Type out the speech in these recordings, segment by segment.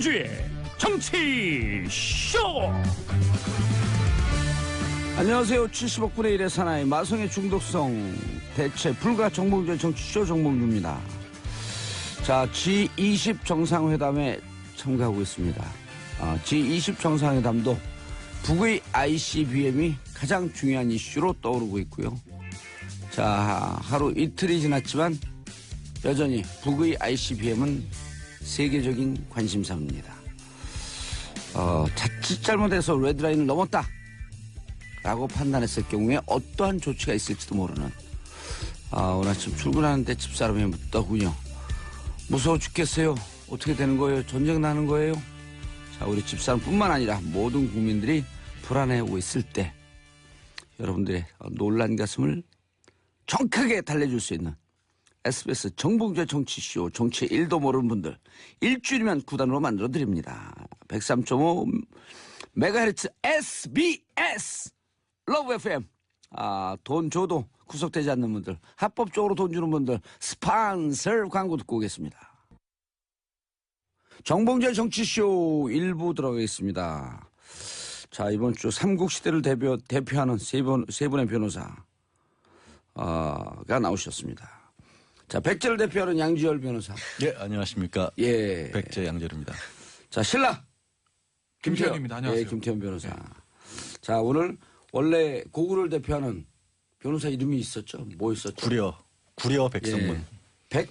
정봉주의 정치쇼. 안녕하세요. 70억 분의 1의 사나이 마성의 중독성 대체 불가 정봉주의 정치쇼 정봉주입니다. 자, G20 정상회담에 참가하고 있습니다. G20 정상회담도 북의 ICBM이 가장 중요한 이슈로 떠오르고 있고요. 자, 하루 이틀이 지났지만 여전히 북의 ICBM은 세계적인 관심사입니다. 자칫 잘못해서 레드라인을 넘었다 라고 판단했을 경우에 어떠한 조치가 있을지도 모르는 오늘 아침 출근하는데 집사람이 묻더군요. 무서워 죽겠어요. 어떻게 되는 거예요? 전쟁 나는 거예요? 자, 우리 집사람뿐만 아니라 모든 국민들이 불안해하고 있을 때 여러분들의 놀란 가슴을 정확하게 달래줄 수 있는 SBS 정봉주의 정치쇼 정치의 1도 모르는 분들 일주일이면 9단으로 만들어드립니다. 103.5MHz SBS 러브 FM. 돈 줘도 구속되지 않는 분들, 합법적으로 돈 주는 분들 스폰서 광고 듣고 오겠습니다. 정봉주의 정치쇼 1부 들어가겠습니다. 자, 이번 주 삼국시대를 대표하는 세 분의 변호사가 나오셨습니다. 자, 백제를 대표하는 양지열 변호사. 예, 안녕하십니까. 예. 백제 양지열입니다. 자, 신라 김태현입니다. 안녕하세요. 예, 김태현 변호사. 자, 오늘 원래 고구려를 대표하는 변호사 이름이 있었죠? 뭐 있었죠? 구려 백성문. 예.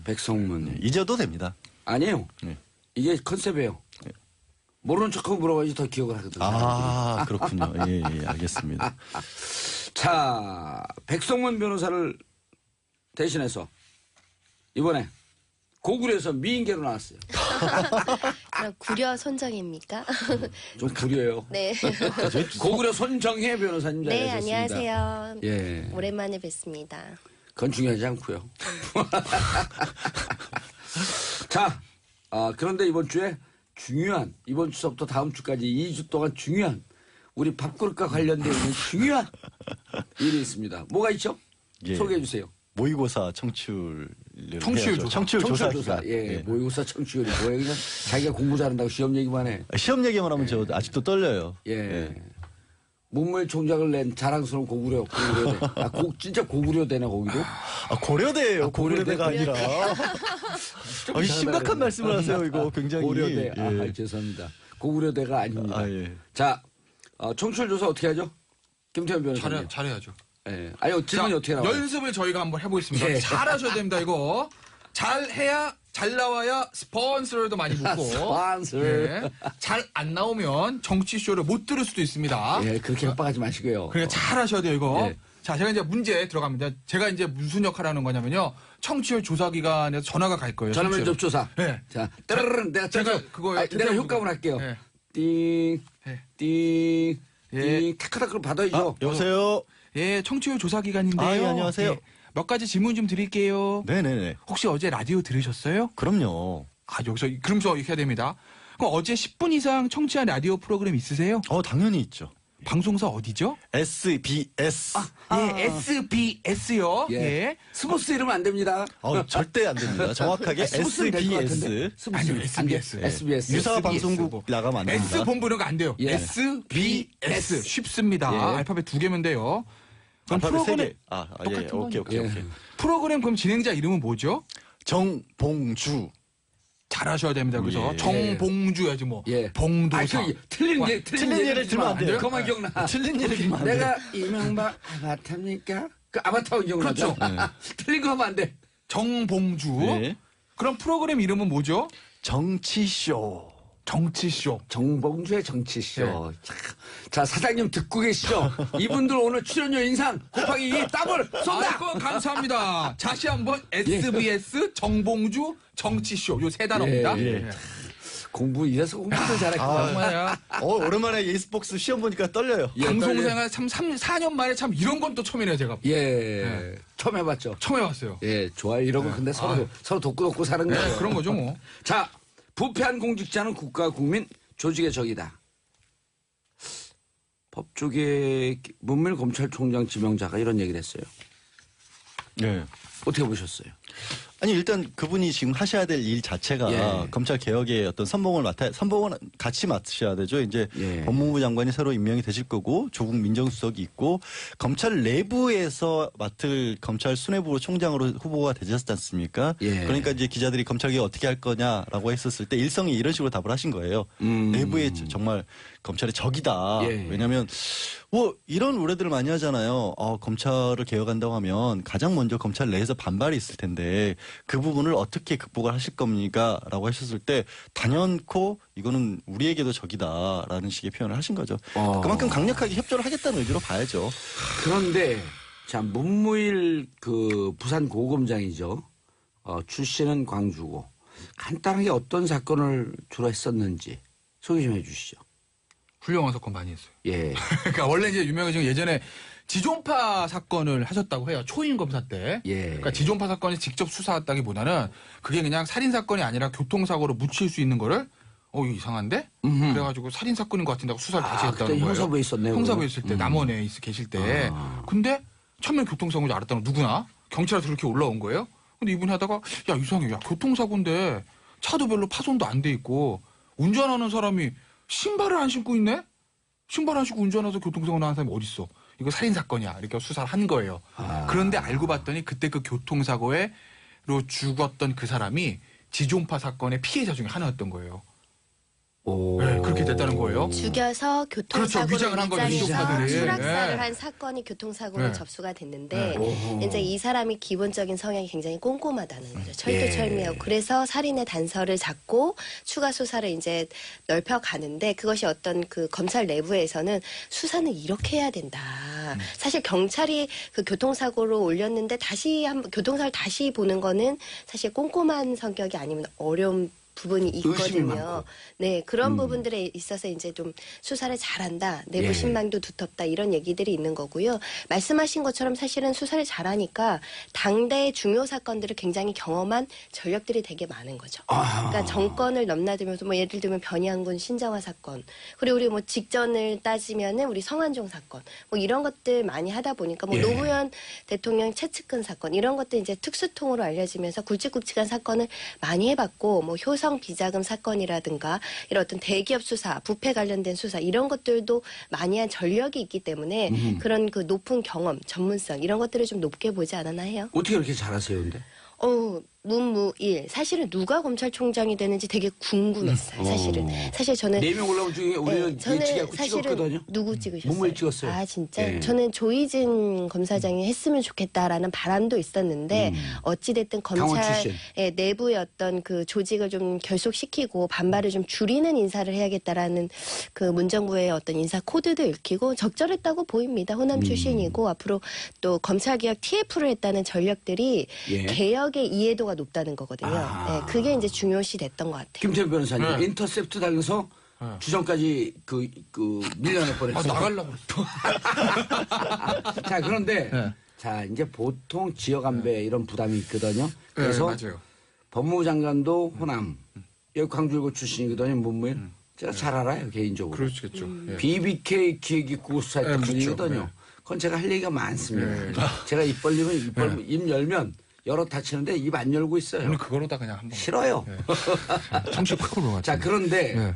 백성문. 네, 잊어도 됩니다. 아니에요. 네. 이게 컨셉이에요. 네. 모르는 척하고 물어봐야지 더 기억을 하거든요. 그렇군요. 예, 알겠습니다. 자, 백성문 변호사를 대신해서 이번에 고구려에서 미인계로 나왔어요. 그럼 구려 손정입니까? 좀 구려요. 네. 고구려 손정혜 변호사님 네, 자리하셨습니다. 안녕하세요. 예. 오랜만에 뵙습니다. 그건 중요하지 않고요. 자, 그런데 이번 주에 이번 주서부터 다음 주까지 2주 동안 중요한 우리 밥그릇과 관련되어 있는 중요한 일이 있습니다. 뭐가 있죠? 예. 소개해 주세요. 모의고사 청취율 조사. 청취율 조사 기간. 예, 모의고사 청취율이 뭐예요? 그냥 자기가 공부 잘한다고 시험 얘기만 해. 시험 얘기만 하면 저 아직도 떨려요. 예. 문무일 총장을 낸 자랑스러운 고구려대. 진짜 고구려대네 거기도. 고려대예요. 고구려대가 고려대. 아니라. 심각한 말씀을 하세요. 이거 굉장히. 고려대. 예. 죄송합니다. 고구려대가 아닙니다. 예. 자, 청취율 조사 어떻게 하죠? 김태현 변호사님. 잘해야죠. 예. 아니, 질문이 자, 어떻게 나와요? 연습을 저희가 한번 해보겠습니다. 예. 잘하셔야 됩니다, 이거. 잘해야, 잘 나와야 스폰서도 많이 붙고. 스폰서. 예. 잘 안 나오면 정치쇼를 못 들을 수도 있습니다. 예, 그렇게 협박하지 마시고요. 그러니까 잘하셔야 돼요, 이거. 예. 자, 제가 이제 문제 들어갑니다. 제가 이제 무슨 역할을 하는 거냐면요. 청취율 조사 기관에서 전화가 갈 거예요. 전화면접 조사. 예. 자, 따르르 제가 그거에 내가 효과음을 할게요. 예. 띵, 예. 띵, 예. 띵, 타카다 그럼 받아야죠. 여보세요? 예, 청취율 조사 기관인데요. 예, 안녕하세요. 예, 몇 가지 질문 좀 드릴게요. 네네네. 혹시 어제 라디오 들으셨어요? 그럼요. 여기서 그러면서 이렇게 해야 됩니다. 그럼 어제 10분 이상 청취한 라디오 프로그램 있으세요? 당연히 있죠. 방송사 어디죠? SBS. 예, SBS요. 예. 예. 스포츠 이러면 안 됩니다. 절대 안 됩니다. 정확하게 스포츠는 될것 같은데. SBS. 아니요, 안 돼. SBS. SBS. 유사 SBS. 방송국 나가면 안 됩니다. S 본부 이런 거 안 돼요. 예. SBS. 쉽습니다. 예. 알파벳 2개면 돼요. 그럼 알파벳 프로그램 3개. 똑같은 오케이. 거니까. 오케이. 프로그램 그럼 진행자 이름은 뭐죠? 정봉주. 잘하셔야 됩니다. 그래서 예. 정봉주야지 뭐. 예. 봉도사. 틀린 예를 들면 안 돼요? 그만 기억나. 틀린 예를 들면 안 돼요. 내가 이명박 아바타입니까? 그 아바타 기억나죠? 그렇죠. 틀린 거 하면 안 돼. 정봉주. 네. 그럼 프로그램 이름은 뭐죠? 정치쇼. 정치쇼. 정봉주의 정치쇼. 자, 사장님 듣고 계시죠? 이분들 오늘 출연료 인상 곱하기 2 더블 쏜다! 아이고, 감사합니다. 다시 한번 SBS 정봉주 정치쇼. 요 세 단어입니다. 예, 예. 공부 이래서 공부도 잘했구나. 정말야. 오랜만에 예스복스 시험 보니까 떨려요. 예, 방송생활 참 4년 만에 참 이런 건 또 처음이네요, 제가. 예. 처음 해봤죠? 처음 해봤어요. 예, 좋아요. 이런 거 근데 서로 돕고 사는 거예요. 네, 그런 거죠, 뭐. 자, 부패한 공직자는 국가 국민 조직의 적이다. 법조계 문밀 검찰총장 지명자가 이런 얘기를 했어요. 네. 어떻게 보셨어요? 아니 일단 그분이 지금 하셔야 될 일 자체가 예. 검찰 개혁의 어떤 선봉은 같이 맡으셔야 되죠. 이제 예. 법무부 장관이 새로 임명이 되실 거고 조국 민정수석이 있고 검찰 내부에서 맡을 검찰 수뇌부 총장으로 후보가 되셨지 않습니까? 예. 그러니까 이제 기자들이 검찰 개혁 어떻게 할 거냐라고 했었을 때 일성이 이런 식으로 답을 하신 거예요. 내부에 정말 검찰의 적이다. 예. 왜냐하면 뭐 이런 우려들을 많이 하잖아요. 검찰을 개혁한다고 하면 가장 먼저 검찰 내에서 반발이 있을 텐데 그 부분을 어떻게 극복을 하실 겁니까? 라고 하셨을 때 단연코 이거는 우리에게도 적이다라는 식의 표현을 하신 거죠. 그만큼 강력하게 협조를 하겠다는 의지로 봐야죠. 그런데 자 문무일 그 부산 고검장이죠. 출신은 광주고 간단하게 어떤 사건을 주로 했었는지 소개 좀 해주시죠. 훌륭한 사건 많이 했어요. 예. 그러니까 원래 이제 유명해진 건 예전에 지존파 사건을 하셨다고 해요. 초임 검사 때. 예. 그러니까 지존파 사건을 직접 수사했다기보다는 그게 그냥 살인 사건이 아니라 교통사고로 묻힐 수 있는 거를 이거 이상한데? 그래가지고 살인 사건인 것 같은데 하고 수사를 다시 했다는 그때 거예요. 형사부에 있었네요. 형사부에 있을 때 남원에 계실 때. 근데 처음에 교통사고인 줄 알았다는 누구나 경찰에서 그렇게 올라온 거예요. 근데 이분이 하다가 야 이상해. 야 교통사고인데 차도 별로 파손도 안 돼 있고 운전하는 사람이 신발을 안 신고 있네? 신발 안 신고 운전해서 교통사고 나는 사람이 어딨어? 이거 살인사건이야. 이렇게 수사를 한 거예요. 그런데 알고 봤더니 그때 그 교통사고로 죽었던 그 사람이 지존파 사건의 피해자 중에 하나였던 거예요. 네, 그렇게 됐다는 거예요. 죽여서 교통사고로 그렇죠. 위장을 한 거죠, 위장해서 위조파들이. 추락사를 네. 한 사건이 교통사고로 네. 접수가 됐는데 이제 이 사람이 기본적인 성향이 굉장히 꼼꼼하다는 거죠. 철두철미하고 그래서 살인의 단서를 잡고 추가 수사를 이제 넓혀가는데 그것이 어떤 그 검찰 내부에서는 수사는 이렇게 해야 된다. 사실 경찰이 그 교통사고로 올렸는데 다시 교통사고를 다시 보는 거는 사실 꼼꼼한 성격이 아니면 어려운 부분이 의심이 있거든요. 많고. 네, 그런 부분들에 있어서 이제 좀 수사를 잘한다, 내부 예. 신망도 두텁다 이런 얘기들이 있는 거고요. 말씀하신 것처럼 사실은 수사를 잘하니까 당대의 중요 사건들을 굉장히 경험한 전력들이 되게 많은 거죠. 그러니까 정권을 넘나들면서 뭐 예를 들면 변희양군 신정화 사건, 그리고 우리 뭐 직전을 따지면은 우리 성완종 사건, 뭐 이런 것들 많이 하다 보니까 뭐 예. 노무현 대통령 최측근 사건 이런 것들 이제 특수통으로 알려지면서 굵직굵직한 사건을 많이 해봤고 뭐 효성 비자금 사건이라든가 이런 어떤 대기업 수사, 부패 관련된 수사 이런 것들도 많이 한 전력이 있기 때문에 그런 그 높은 경험, 전문성 이런 것들을 좀 높게 보지 않았나 해요. 어떻게 그렇게 잘하세요, 근데? 문무일 사실은 누가 검찰총장이 되는지 되게 궁금했어요. 사실 저는 4명 올라온 중에 우리는 예측하고 찍었거든요. 누구 찍으셨어요? 문무일 찍었어요. 아 진짜? 예. 저는 조희진 검사장이 했으면 좋겠다라는 바람도 있었는데 어찌됐든 강원 검찰 출신. 내부의 어떤 그 조직을 좀 결속시키고 반발을 좀 줄이는 인사를 해야겠다라는 그 문정부의 어떤 인사 코드도 읽히고 적절했다고 보입니다. 호남 출신이고 앞으로 또 검찰개혁 TF를 했다는 전력들이 예. 개혁의 이해도가 높다는 거거든요. 네, 그게 이제 중요시 됐던 것 같아요. 김태현 변호사님, 네. 인터셉트 당해서 주정까지 밀려날 뻔했어요. 나가려고 그랬어. 자, 그런데 네. 자, 이제 보통 지역 안배 이런 부담이 있거든요. 그래서 맞아요. 법무부 장관도 호남, 여기 광주일고 출신이거든요, 문무일. 제가 잘 알아요, 개인적으로. 그러시겠죠. 예. BBK 기획입구 수사했던 그렇죠. 분이거든요. 네. 그건 제가 할 얘기가 많습니다. 제가 입 벌리면 입 열면 열어 닫히는데 입 안 열고 있어요. 오늘 그거로다 그냥 한번. 싫어요. 청취 프로로 자, 그런데 네.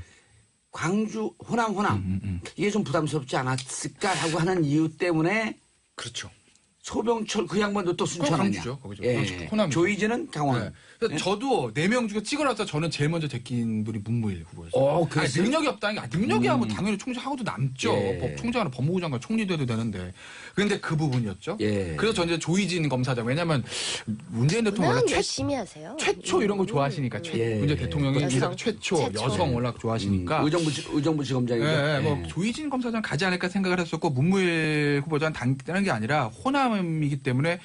광주 호남 이게 좀 부담스럽지 않았을까 하고 하는 이유 때문에 그렇죠. 소병철 그 양반도 또 순천 아니야. 광주죠, 거기죠. 예. 호남이죠. 조이지는 강원. 네. 그래서 저도 4명 중에 찍어놔서 저는 제일 먼저 제낀 분이 문무일 후보였어요. 아니, 그랬어요? 능력이 없다는 게 아니라 능력이야 뭐 당연히 총장하고도 남죠. 예. 총장이나 법무부 장관 총리 돼도 되는데. 그런데 그 부분이었죠. 예. 그래서 저는 이제 조희진 검사장 왜냐면 문재인 대통령 원래 워낙 열심히 하세요. 최초 이런 거 좋아하시니까 예. 문재인 대통령이 여성. 최초 여성 워낙 좋아하시니까 의정부지검장이죠. 예, 뭐 조희진 검사장 가지 않을까 생각을 했었고 문무일 후보자는 당다는 게 아니라 호남이기 때문에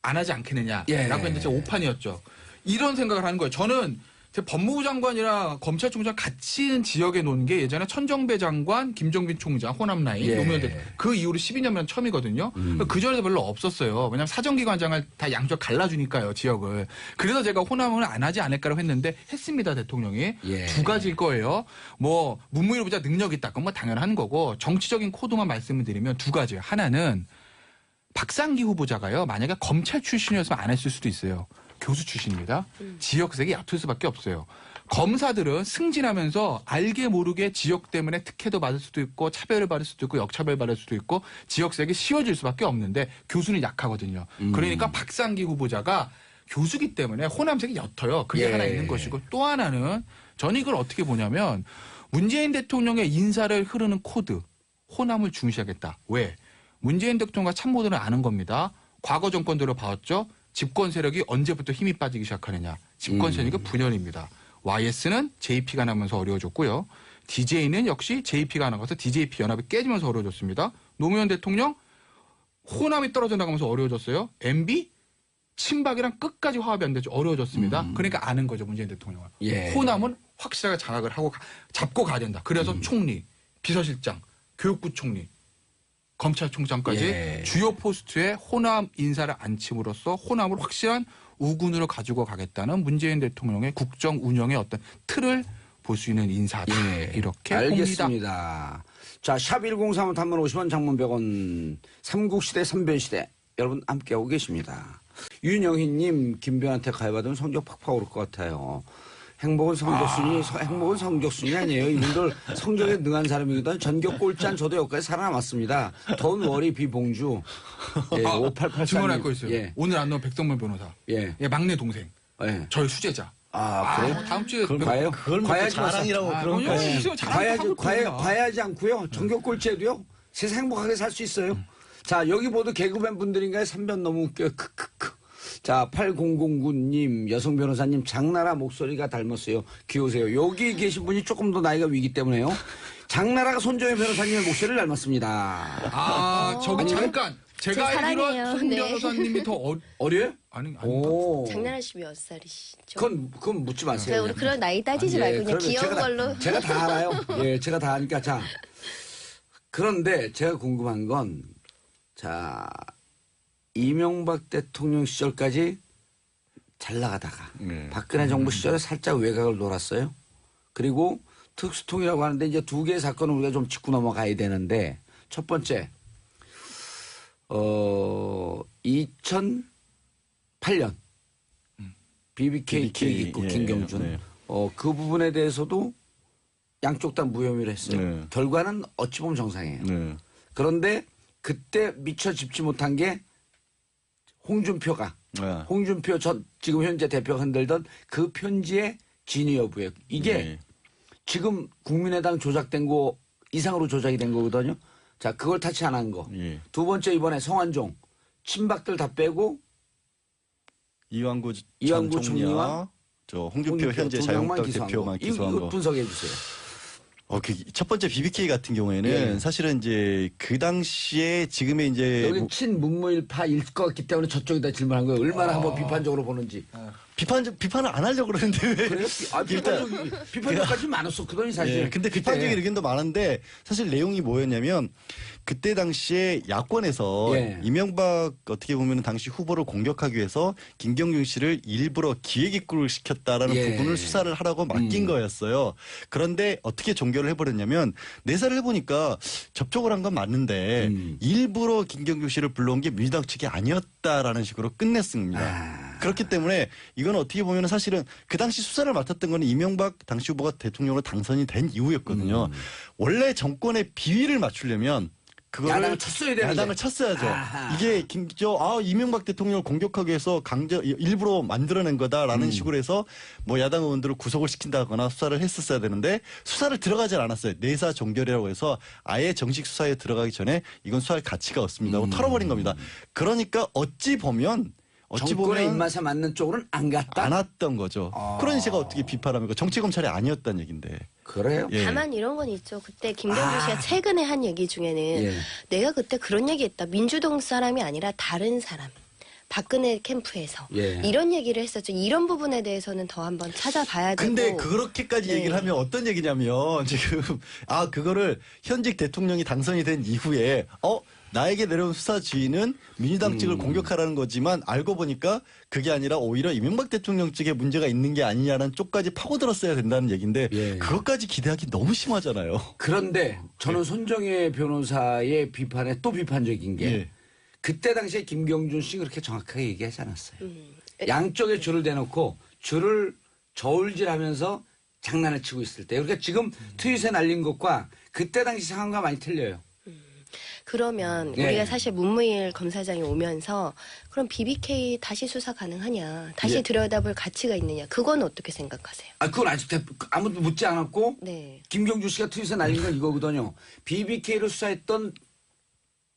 안 하지 않겠느냐라고 예. 했는데 제 오판이었죠. 이런 생각을 하는 거예요. 저는 제 법무부 장관이랑 검찰총장 같이 있는 지역에 놓은 게 예전에 천정배 장관, 김종빈 총장, 호남 라인, 예. 노무현 대통령 그 이후로 12년면 처음이거든요. 그 전에도 별로 없었어요. 왜냐하면 사정기관장을 다 양쪽 갈라주니까요, 지역을. 그래서 제가 호남은 안 하지 않을까라고 했는데 했습니다, 대통령이. 예. 두 가지일 거예요. 뭐 문무일 후보자 능력 있다, 그건 뭐 당연한 거고 정치적인 코드만 말씀을 드리면 두 가지예요. 하나는 박상기 후보자가요, 만약에 검찰 출신이었으면 안 했을 수도 있어요. 교수 출신입니다. 지역색이 얕을 수밖에 없어요. 검사들은 승진하면서 알게 모르게 지역 때문에 특혜도 받을 수도 있고 차별을 받을 수도 있고 역차별 받을 수도 있고 지역색이 씌워질 수밖에 없는데 교수는 약하거든요. 그러니까 박상기 후보자가 교수기 때문에 호남색이 옅어요. 그게 예. 하나 있는 것이고 또 하나는 저는 이걸 어떻게 보냐면 문재인 대통령의 인사를 흐르는 코드 호남을 중시하겠다. 왜? 문재인 대통령과 참모들은 아는 겁니다. 과거 정권들을 봐왔죠. 집권 세력이 언제부터 힘이 빠지기 시작하느냐. 집권 세력이 분열입니다. YS는 JP가 나면서 어려워졌고요. DJ는 역시 JP가 나가서 DJP 연합이 깨지면서 어려워졌습니다. 노무현 대통령 호남이 떨어져 나가면서 어려워졌어요. MB 친박이랑 끝까지 화합이 안 되죠. 어려워졌습니다. 그러니까 아는 거죠. 문재인 대통령은. 예. 호남은 확실하게 장악을 하고 잡고 가야 된다. 그래서 총리, 비서실장, 교육부 총리, 검찰총장까지 예. 주요 포스트에 호남 인사를 앉힘으로써 호남을 확실한 우군으로 가지고 가겠다는 문재인 대통령의 국정 운영의 어떤 틀을 볼 수 있는 인사다. 예. 이렇게 알겠습니다. 봅니다. 자, 샵 1035 단문 50원 장문 100원 삼국시대 삼변시대 여러분 함께하고 계십니다. 윤영희님 김병한테 가해받으면 성적 팍팍 오를 것 같아요. 행복은 성적순이 아니에요. 이분들 성적에 능한 사람이거든. 전격 꼴찌한 저도 여기까지 살아남았습니다. 돈 워리 비봉주. 예, 5883. 증언할 거 있어요. 예. 오늘 안 나온 백성문 변호사. 예. 예, 막내 동생. 예. 저희 수제자. 그래요? 다음 주에 과연? 그걸 과야지 자랑이라고 그런 거. 과야지 않고요. 전격 꼴찌해도요. 세상 행복하게 살 수 있어요. 자, 여기 모두 개그맨 분들인가요? 3변 너무 웃겨요. 크크크. 자, 8009님, 여성 변호사님, 장나라 목소리가 닮았어요. 귀여우세요. 여기 계신 분이 조금 더 나이가 위기 때문에요. 장나라가 손정혜 변호사님의 목소리를 닮았습니다. 저기 아니면? 잠깐. 제가 제 알기로 사랑이에요. 손 네. 변호사님이 더 어려요? 아니. 오. 장나라 씨 몇 살이시죠? 그건 묻지 네, 마세요. 우리 그런 나이 따지지 예, 말고 그냥 그러면 귀여운 걸로. 제가 다 알아요. 예, 제가 다 아니까. 자, 그런데 제가 궁금한 건, 자, 이명박 대통령 시절까지 잘 나가다가 박근혜 정부 시절에 살짝 외곽을 놀았어요. 그리고 특수통이라고 하는데 이제 두 개의 사건을 우리가 좀 짚고 넘어가야 되는데 첫 번째, 2008년 BBK 기획 있고 김경준. 네. 그 부분에 대해서도 양쪽 다 무혐의를 했어요. 네. 결과는 어찌 보면 정상이에요. 네. 그런데 그때 미처 짚지 못한 게 홍준표가 홍준표 전 지금 현재 대표가 흔들던 그 편지의 진위 여부예요. 이게 네. 지금 국민의당 조작된 거 이상으로 조작이 된 거거든요. 자, 그걸 타치 안 한 거. 예. 두 번째 이번에 성완종 친박들 다 빼고 이완구 이완구 전 총리와 총리와 저 홍준표 현재 두 명만 자유한국당 기소한 대표만 거. 기소한 이거 거. 분석해 주세요. 첫 번째 BBK 같은 경우에는 예. 사실은 이제 그 당시에 지금의 이제 여기 친문무일파일 것 같기 때문에 저쪽에다 질문한 거예요. 얼마나 한번 비판적으로 보는지. 비판을 안 하려고 그러는데 왜? 그래요? 비판적까지 많았었거든요, 사실. 예, 근데 비판적인 의견도 많은데 사실 내용이 뭐였냐면 그때 당시에 야권에서 예. 이명박 어떻게 보면 당시 후보를 공격하기 위해서 김경준 씨를 일부러 기획입구를 시켰다라는 예. 부분을 수사를 하라고 맡긴 거였어요. 그런데 어떻게 종결을 해버렸냐면 내사를 해보니까 접촉을 한 건 맞는데 일부러 김경준 씨를 불러온 게 민주당 측이 아니었다라는 식으로 끝냈습니다. 그렇기 때문에 이건 어떻게 보면 사실은 그 당시 수사를 맡았던 건 이명박 당시 후보가 대통령으로 당선이 된 이후였거든요. 원래 정권의 비위를 맞추려면 그거를 야당을 쳤어야 되는데. 야당을 쳤어야죠. 아하. 이게 이명박 대통령을 공격하기 위해서 일부러 만들어낸 거다라는 식으로 해서 뭐 야당 의원들을 구속을 시킨다거나 수사를 했었어야 되는데 수사를 들어가질 않았어요. 내사 종결이라고 해서 아예 정식 수사에 들어가기 전에 이건 수사할 가치가 없습니다 하고 털어버린 겁니다. 그러니까 어찌 보면 정권의 입맛에 맞는 쪽으로는 안 갔다. 안 왔던 거죠. 그러니 제가 어떻게 비판합니까? 정치 검찰이 아니었다는 얘기인데. 그래요? 예. 다만 이런 건 있죠. 그때 김경준 씨가 최근에 한 얘기 중에는 예. 내가 그때 그런 얘기했다. 민주동 사람이 아니라 다른 사람. 박근혜 캠프에서 예. 이런 얘기를 했었죠. 이런 부분에 대해서는 더 한번 찾아봐야 되고. 근데 그렇게까지 네. 얘기를 하면 어떤 얘기냐면 지금 그거를 현직 대통령이 당선이 된 이후에 나에게 내려온 수사 지휘는 민주당 측을 공격하라는 거지만 알고 보니까 그게 아니라 오히려 이명박 대통령 측에 문제가 있는 게 아니냐는 쪽까지 파고들었어야 된다는 얘기인데 예. 그것까지 기대하기 너무 심하잖아요. 그런데 저는 손정혜 변호사의 비판에 또 비판적인 게 예. 그때 당시에 김경준 씨 그렇게 정확하게 얘기하지 않았어요. 양쪽에 줄을 대놓고 줄을 저울질하면서 장난을 치고 있을 때. 그러니까 지금 트윗에 날린 것과 그때 당시 상황과 많이 틀려요. 그러면 예. 우리가 사실 문무일 검사장이 오면서 그럼 BBK 다시 수사 가능하냐? 다시 예. 들여다볼 가치가 있느냐? 그건 어떻게 생각하세요? 그건 아직 아무도 묻지 않았고 네. 김경주 씨가 트윗에 날린 건 이거거든요. BBK를 수사했던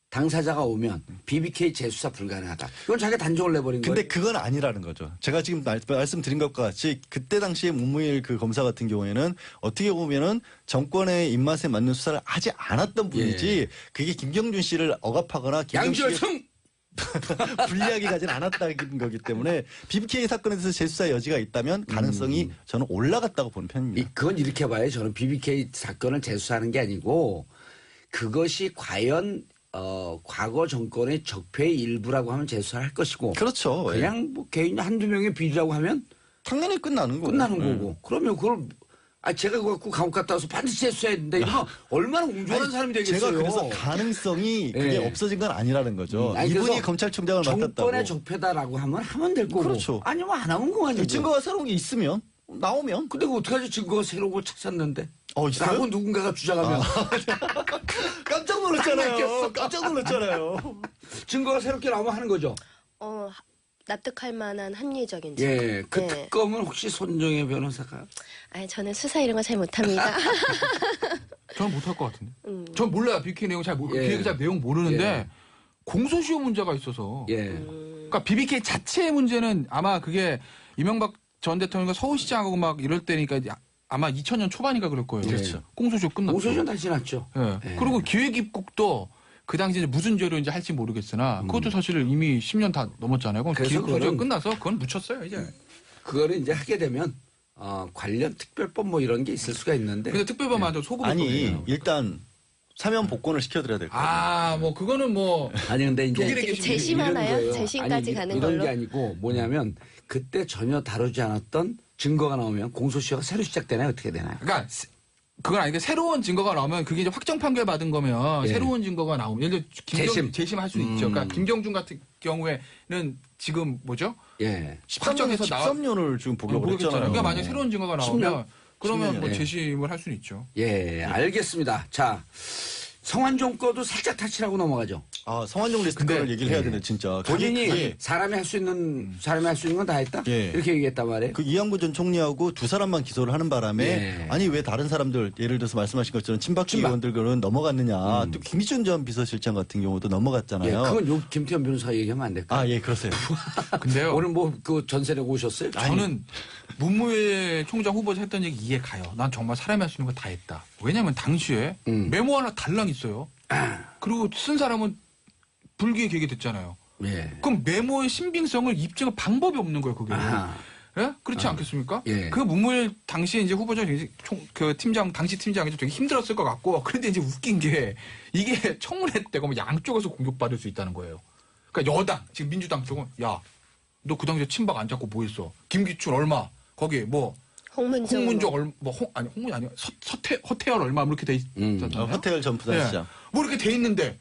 당사자가 오면 BBK 재수사 불가능하다. 이건 자기가 단정을 내버린 근데 거예요. 그건 아니라는 거죠. 제가 지금 말씀드린 것과 같이 그때 당시에 문무일 그 검사 같은 경우에는 어떻게 보면은 정권의 입맛에 맞는 수사를 하지 않았던 분이지 그게 김경준 씨를 억압하거나 김경준 씨를 양지열성 불리하게 가진 않았다는 거기 때문에 BBK 사건에 대해서 재수사 여지가 있다면 가능성이 저는 올라갔다고 보는 편입니다. 그건 이렇게 봐요. 저는 BBK 사건을 재수사하는 게 아니고 그것이 과연 과거 정권의 적폐의 일부라고 하면 재수사를 할 것이고 그렇죠. 예. 그냥 뭐 개인 한두 명의 비리라고 하면 당연히 끝나는 거고. 끝나는 거고. 그러면 그걸 제가 그거 갖고 감옥 갔다 와서 반드시 재수해야 된다. 이러면 얼마나 웅중한 사람이 되겠어요. 제가 그래서 가능성이 그게 예. 없어진 건 아니라는 거죠. 아니, 이분이 그래서 검찰총장을 맡았다고. 정권의 적폐다라고 하면 될 거고. 그렇죠. 아니면 안 하면 그만이고. 증거가 새로운 게 있으면 나오면. 근데 그 어떡하지? 증거가 새로운 걸 찾았는데. 있어요? 라고 누군가가 주장하면. 깜짝 놀랐잖아요. 깜짝 놀랐잖아요. 증거가 새롭게 나오면 하는 거죠. 납득할 만한 합리적인 증거. 예. 그 네. 특검은 혹시 손정혜 변호사가? 아니, 저는 수사 이런 거 잘 못합니다. 저는 못할 것 같은데. 전 몰라요. BBK 내용 예. 그 내용 모르는데 예. 공소시효 문제가 있어서. 예. 그러니까 BBK 자체의 문제는 아마 그게 이명박 전 대통령과 서울시장하고 막 이럴 때니까 아마 2000년 초반인가 그럴 거예요. 그렇죠. 공소시효 끝났죠. 공소시효는 다시 났죠. 예. 예. 그리고 기획입국도 그 당시에 이제 무슨 죄로 이제 할지 모르겠으나 그것도 사실 이미 10년 다 넘었잖아요. 그럼 그래서 기획공소가 그거는- 끝나서 그건 묻혔어요 이제. 그거를 이제 하게 되면 관련 특별법 뭐 이런 게 있을 수가 있는데. 근데 특별법만 소급. 아니 일단 사면 복권을 시켜드려야 될 거예요. 뭐 그거는 뭐 아니 근데 이제 독일에 계신 분이 재심하나요? 이런 거예요. 재심까지 아니, 가는 이런 걸로? 게 아니고 뭐냐면 그때 전혀 다루지 않았던 증거가 나오면 공소시효가 새로 시작되나요? 어떻게 되나요? 그러니까 그건 아니고 새로운 증거가 나오면 그게 이제 확정 판결 받은 거면 예. 새로운 증거가 나오면 예를 들어 재심할 수 있죠. 그러니까 김경준 같은 경우에는 지금 뭐죠? 예. 확정해서 13년을 지금 복역을 모르겠잖아요. 했잖아요. 그러니까 만약 에 새로운 증거가 나오면 10년? 그러면 10년, 뭐 예. 재심을 할 수는 있죠. 예, 알겠습니다. 자, 성완종 거도 살짝 타치라고 넘어가죠. 성완종 리스트 근데- 거를 얘기를 해야 되네 진짜. 본인이 그게 사람이 할 수 있는 건 다 했다. 예. 이렇게 얘기했단 말이에요. 그 이양구 전 총리하고 두 사람만 기소를 하는 바람에 예. 아니 왜 다른 사람들 예를 들어서 말씀하신 것처럼 친박계 의원들 그는 넘어갔느냐. 또 김기춘 전 비서실장 같은 경우도 예, 넘어갔잖아요. 그건 요 김태현 변호사 얘기하면 안 될까요? 예, 그러세요. 근데요. 오늘 뭐 그 전세 내고 오셨어요? 저는 문무일 총장 후보자 했던 얘기 이해 가요. 난 정말 사람이 할 수 있는 거 다 했다. 왜냐면 당시에 메모 하나 달랑 있어요. 그리고 쓴 사람은 불기에 계게 됐잖아요. 예. 그럼 메모의 신빙성을 입증할 방법이 없는 거예요, 그게. 아하. 예? 그렇지 않겠습니까? 예. 그 문무일 당시에 이제 후보자 그 당시 팀장이 좀 되게 힘들었을 것 같고, 그런데 이제 웃긴 게 이게 청문회 때가 뭐 양쪽에서 공격받을 수 있다는 거예요. 그러니까 여당, 지금 민주당 쪽은 야, 너 그 당시에 친박 안 잡고 뭐 했어? 김기춘 얼마? 거기에 뭐 홍문적 얼마, 홍문이 아니야. 허태열 얼마 뭐 이렇게 돼 있었잖아요. 허태열 전 부산시장. 뭐 이렇게 돼 있는데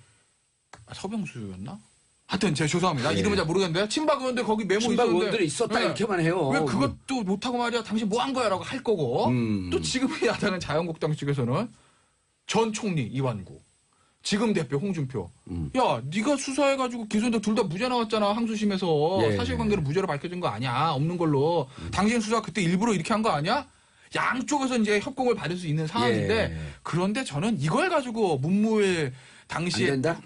서병수였나? 하여튼 제가 죄송합니다. 예. 이름은 잘 모르겠는데 친박 의원들 거기 메모 친박 있었는데 의원들이 있었다 예. 이렇게만 해요. 왜 그것도 못하고 말이야 당신 뭐 한 거야라고 할 거고 또 지금의 야당은 자유한국당 측에서는 전 총리 이완구 지금 대표 홍준표 야 네가 수사해가지고 기소인데 둘 다 무죄 나왔잖아 항소심에서 예. 사실관계로 무죄로 밝혀진 거 아니야 없는 걸로 당신 수사 그때 일부러 이렇게 한 거 아니야? 양쪽에서 이제 협공을 받을 수 있는 상황인데 예. 그런데 저는 이걸 가지고 문무일 안 당시에 된다?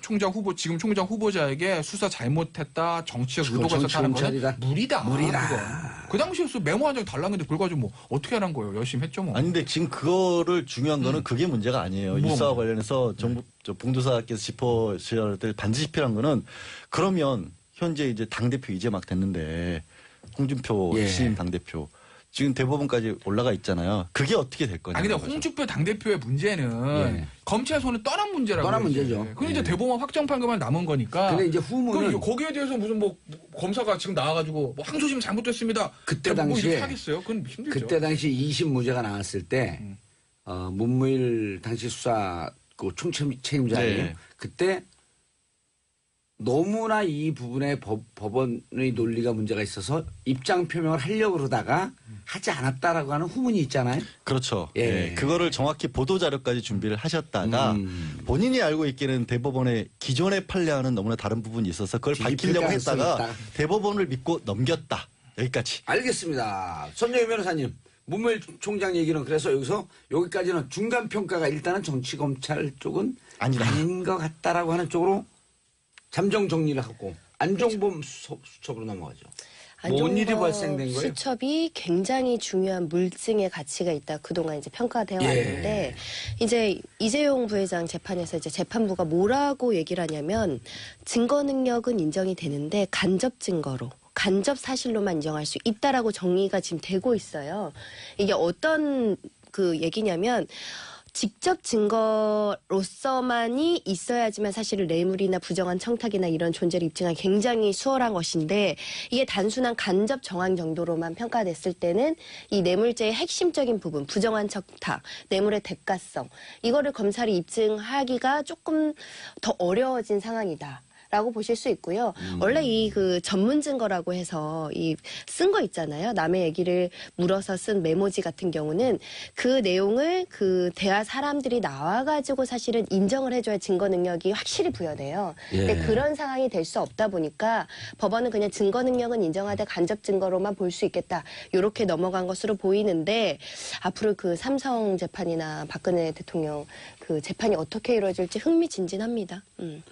지금 총장 후보자에게 수사 잘못했다 정치적 그건 의도가 있었다는 정치 거는 검찰이다. 무리다. 무리다. 그건. 그 당시에서 메모 한 장 달랐는데 그걸 가지고 뭐 어떻게 하는 거예요? 열심히 했죠 뭐. 아니 근데 지금 그거를 중요한 거는 그게 문제가 아니에요. 뭐. 이 사와 관련해서 정부 봉도사께서 짚어주셔야 될 반드시 필요한 거는 그러면 현재 이제 당 대표 이제 막 됐는데 홍준표 예. 신임 당 대표 지금 대법원까지 올라가 있잖아요. 그게 어떻게 될 거냐? 아니 근데 홍준표 당대표의 문제는 예. 검찰 손을 떠난 문제라고. 떠난 그러지. 문제죠. 근데 이제 예. 대법원 확정 판결만 남은 거니까. 근데 이제 그 후문은 거기에 대해서 무슨 뭐 검사가 지금 나와가지고 뭐 항소심 잘못됐습니다. 그때 뭐 당시에 이렇게 하겠어요? 그건 힘들죠. 그때 당시 2심 무죄가 나왔을 때 문무일 당시 수사 그 총책임자예요. 네. 그때 너무나 이 부분에 법원의 논리가 문제가 있어서 입장 표명을 하려고 그러다가 하지 않았다라고 하는 후문이 있잖아요. 그렇죠. 예. 예. 그거를 정확히 보도 자료까지 준비를 하셨다가 본인이 알고 있기는 대법원의 기존의 판례와는 너무나 다른 부분이 있어서 그걸 밝히려고 가능성이 했다가 있다. 대법원을 믿고 넘겼다. 여기까지. 알겠습니다. 손정희 변호사님, 문무일 총장 얘기는 그래서 여기까지는 중간 평가가 일단은 정치 검찰 쪽은 아니다. 아닌 것 같다라고 하는 쪽으로 잠정 정리를 하고 안종범 수첩으로 넘어가죠. 뭔 일이 발생된 거예요? 수첩이 굉장히 중요한 물증의 가치가 있다. 그동안 이제 평가되어 왔는데 이제 이재용 부회장 재판에서 이제 재판부가 뭐라고 얘기를 하냐면 증거 능력은 인정이 되는데 간접 증거로 간접 사실로만 인정할 수 있다라고 정리가 지금 되고 있어요. 이게 어떤 그 얘기냐면 직접 증거로서만이 있어야지만 사실은 뇌물이나 부정한 청탁이나 이런 존재를 입증하기 굉장히 수월한 것인데 이게 단순한 간접 정황 정도로만 평가됐을 때는 이 뇌물죄의 핵심적인 부분, 부정한 청탁, 뇌물의 대가성 이거를 검찰이 입증하기가 조금 더 어려워진 상황이다. 라고 보실 수 있고요. 원래 이 그 전문 증거라고 해서 이 쓴 거 있잖아요. 남의 얘기를 물어서 쓴 메모지 같은 경우는 그 내용을 그 대화 사람들이 나와가지고 사실은 인정을 해줘야 증거 능력이 확실히 부여돼요. 근데 그런 상황이 될 수 없다 보니까 법원은 그냥 증거 능력은 인정하되 간접 증거로만 볼 수 있겠다. 이렇게 넘어간 것으로 보이는데 앞으로 그 삼성 재판이나 박근혜 대통령 그 재판이 어떻게 이루어질지 흥미진진합니다.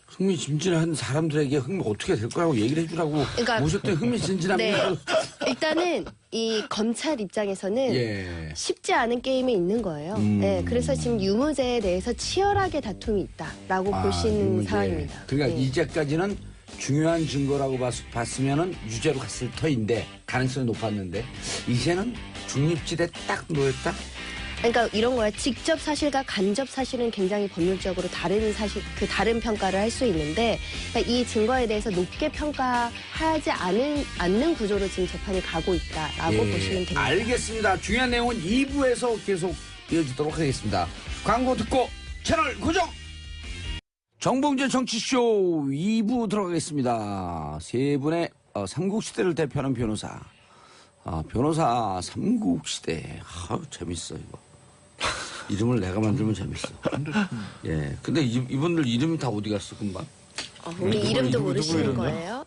흥미진진한 사람들에게 어떻게 될 거라고 얘기를 해주라고 그러니까 모셨더니 흥미진진합니다. 네. 일단은 이 검찰 입장에서는 쉽지 않은 게임에 있는 거예요. 네, 그래서 지금 유무죄에 대해서 치열하게 다툼이 있다라고 보시는 유무죄. 상황입니다. 그러니까 네. 이제까지는 중요한 증거라고 봤으면은 유죄로 갔을 터인데 가능성이 높았는데 이제는 중립지대 딱 놓였다. 그러니까 이런 거야. 직접 사실과 간접 사실은 굉장히 법률적으로 다른 사실, 그 다른 평가를 할 수 있는데 그러니까 이 증거에 대해서 높게 평가하지 않는 구조로 지금 재판이 가고 있다라고 보시면 됩니다. 알겠습니다. 중요한 내용은 2부에서 계속 이어지도록 하겠습니다. 광고 듣고 채널 고정! 정봉재 정치쇼 2부 들어가겠습니다. 세 분의 삼국시대를 대표하는 변호사. 변호사 삼국시대. 재밌어 이거. 이름을 내가 만들면 재밌어. 예. 근데 이분들 이름이 다 어디 갔어 금방? 우리 이름도 누구 모르시는 이름이요? 거예요?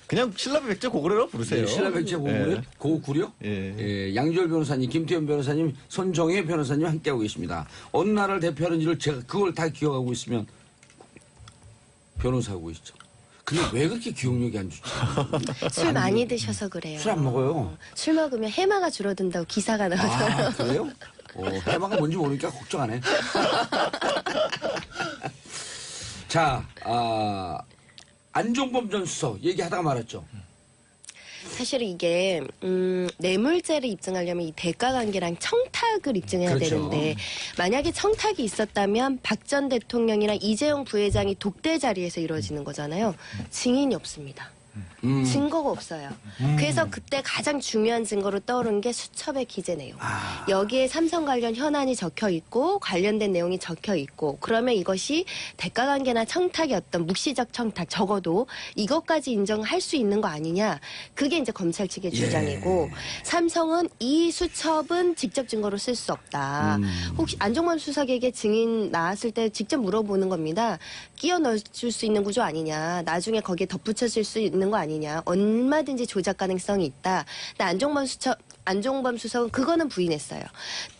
그냥 신라비 백제 고구려라고 부르세요. 신라백제 고구려? 고구려? 예. 양지열 변호사님, 김태현 변호사님, 손정혜 변호사님 함께하고 계십니다. 어느 나라를 대표하는 일을 제가 그걸 다 기억하고 있으면 변호사하고 있죠. 근데 왜 그렇게 기억력이 안 좋지? 술 많이 드셔서 그래요. 술 안 먹어요. 술 먹으면 해마가 줄어든다고 기사가 나오더라고요. 그래요? 해마가 뭔지 모르니까 걱정하네. 자, 안종범 전 수석 얘기하다가 말았죠. 사실 이게 뇌물죄를 입증하려면 이 대가관계랑 청탁을 입증해야 그렇죠. 되는데 만약에 청탁이 있었다면 박 전 대통령이랑 이재용 부회장이 독대 자리에서 이루어지는 거잖아요. 증인이 없습니다. 증거가 없어요. 그래서 그때 가장 중요한 증거로 떠오른 게 수첩의 기재 내용. 여기에 삼성 관련 현안이 적혀 있고 관련된 내용이 적혀 있고 그러면 이것이 대가관계나 청탁이 어떤 묵시적 청탁 적어도 이것까지 인정할 수 있는 거 아니냐. 그게 이제 검찰 측의 주장이고 삼성은 이 수첩은 직접 증거로 쓸 수 없다. 혹시 안종범 수석에게 증인 나왔을 때 직접 물어보는 겁니다. 끼워 넣어줄 수 있는 구조 아니냐. 나중에 거기에 덧붙여질 수 있는 거 아니냐. 얼마든지 조작 가능성이 있다. 근데 안종범 수석은 그거는 부인했어요.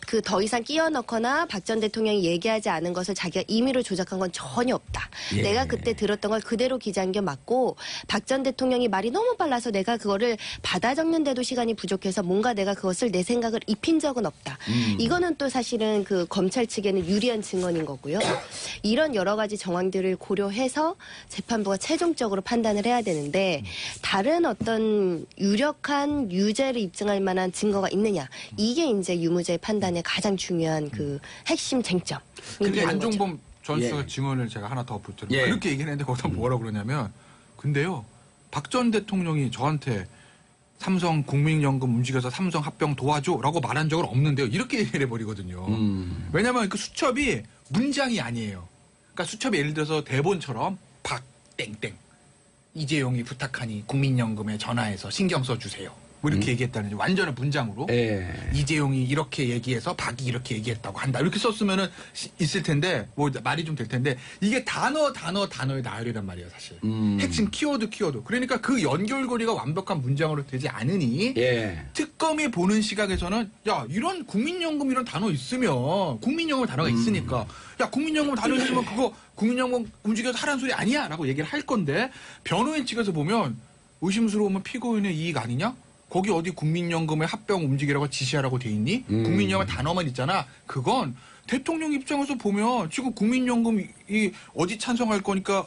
그 더 이상 끼워 넣거나 박 전 대통령이 얘기하지 않은 것을 자기가 임의로 조작한 건 전혀 없다. 내가 그때 들었던 걸 그대로 기재한 게 맞고 박 전 대통령이 말이 너무 빨라서 내가 그거를 받아 적는데도 시간이 부족해서 뭔가 내가 그것을 내 생각을 입힌 적은 없다. 이거는 또 사실은 그 검찰 측에는 유리한 증언인 거고요. 이런 여러 가지 정황들을 고려해서 재판부가 최종적으로 판단을 해야 되는데 다른 어떤 유력한 유죄를 입증할 만한 증거가 있느냐. 이게 이제 유무죄 판단의 가장 중요한 그 핵심 쟁점. 근데 안종범 전 수석 증언을 제가 하나 더 붙였는데 그렇게 얘기를 했는데 거기서 뭐라고 그러냐면 근데요. 박 전 대통령이 저한테 삼성 국민연금 움직여서 삼성 합병 도와줘라고 말한 적은 없는데요. 이렇게 얘기를 해버리거든요. 왜냐하면 그 수첩이 문장이 아니에요. 그러니까 수첩이 예를 들어서 대본처럼 박 땡땡 이재용이 부탁하니 국민연금에 전화해서 신경 써주세요. 뭐 이렇게 얘기했다는 완전한 문장으로 예. 이재용이 이렇게 얘기해서 박이 이렇게 얘기했다고 한다. 이렇게 썼으면은 있을 텐데 뭐 말이 좀 될 텐데 이게 단어에 나열이란 말이에요, 사실. 핵심 키워드. 그러니까 그 연결고리가 완벽한 문장으로 되지 않으니 예. 특검이 보는 시각에서는 야 이런 국민연금 이런 단어 있으면 국민연금 단어가 있으니까 야 국민연금 단어 있으면 그거 국민연금 움직여서 하라는 소리 아니야라고 얘기를 할 건데 변호인 측에서 보면 의심스러우면 피고인의 이익 아니냐? 거기 어디 국민연금의 합병 움직이라고 지시하라고 돼 있니? 국민연금 단어만 있잖아. 그건 대통령 입장에서 보면 지금 국민연금이 어디 찬성할 거니까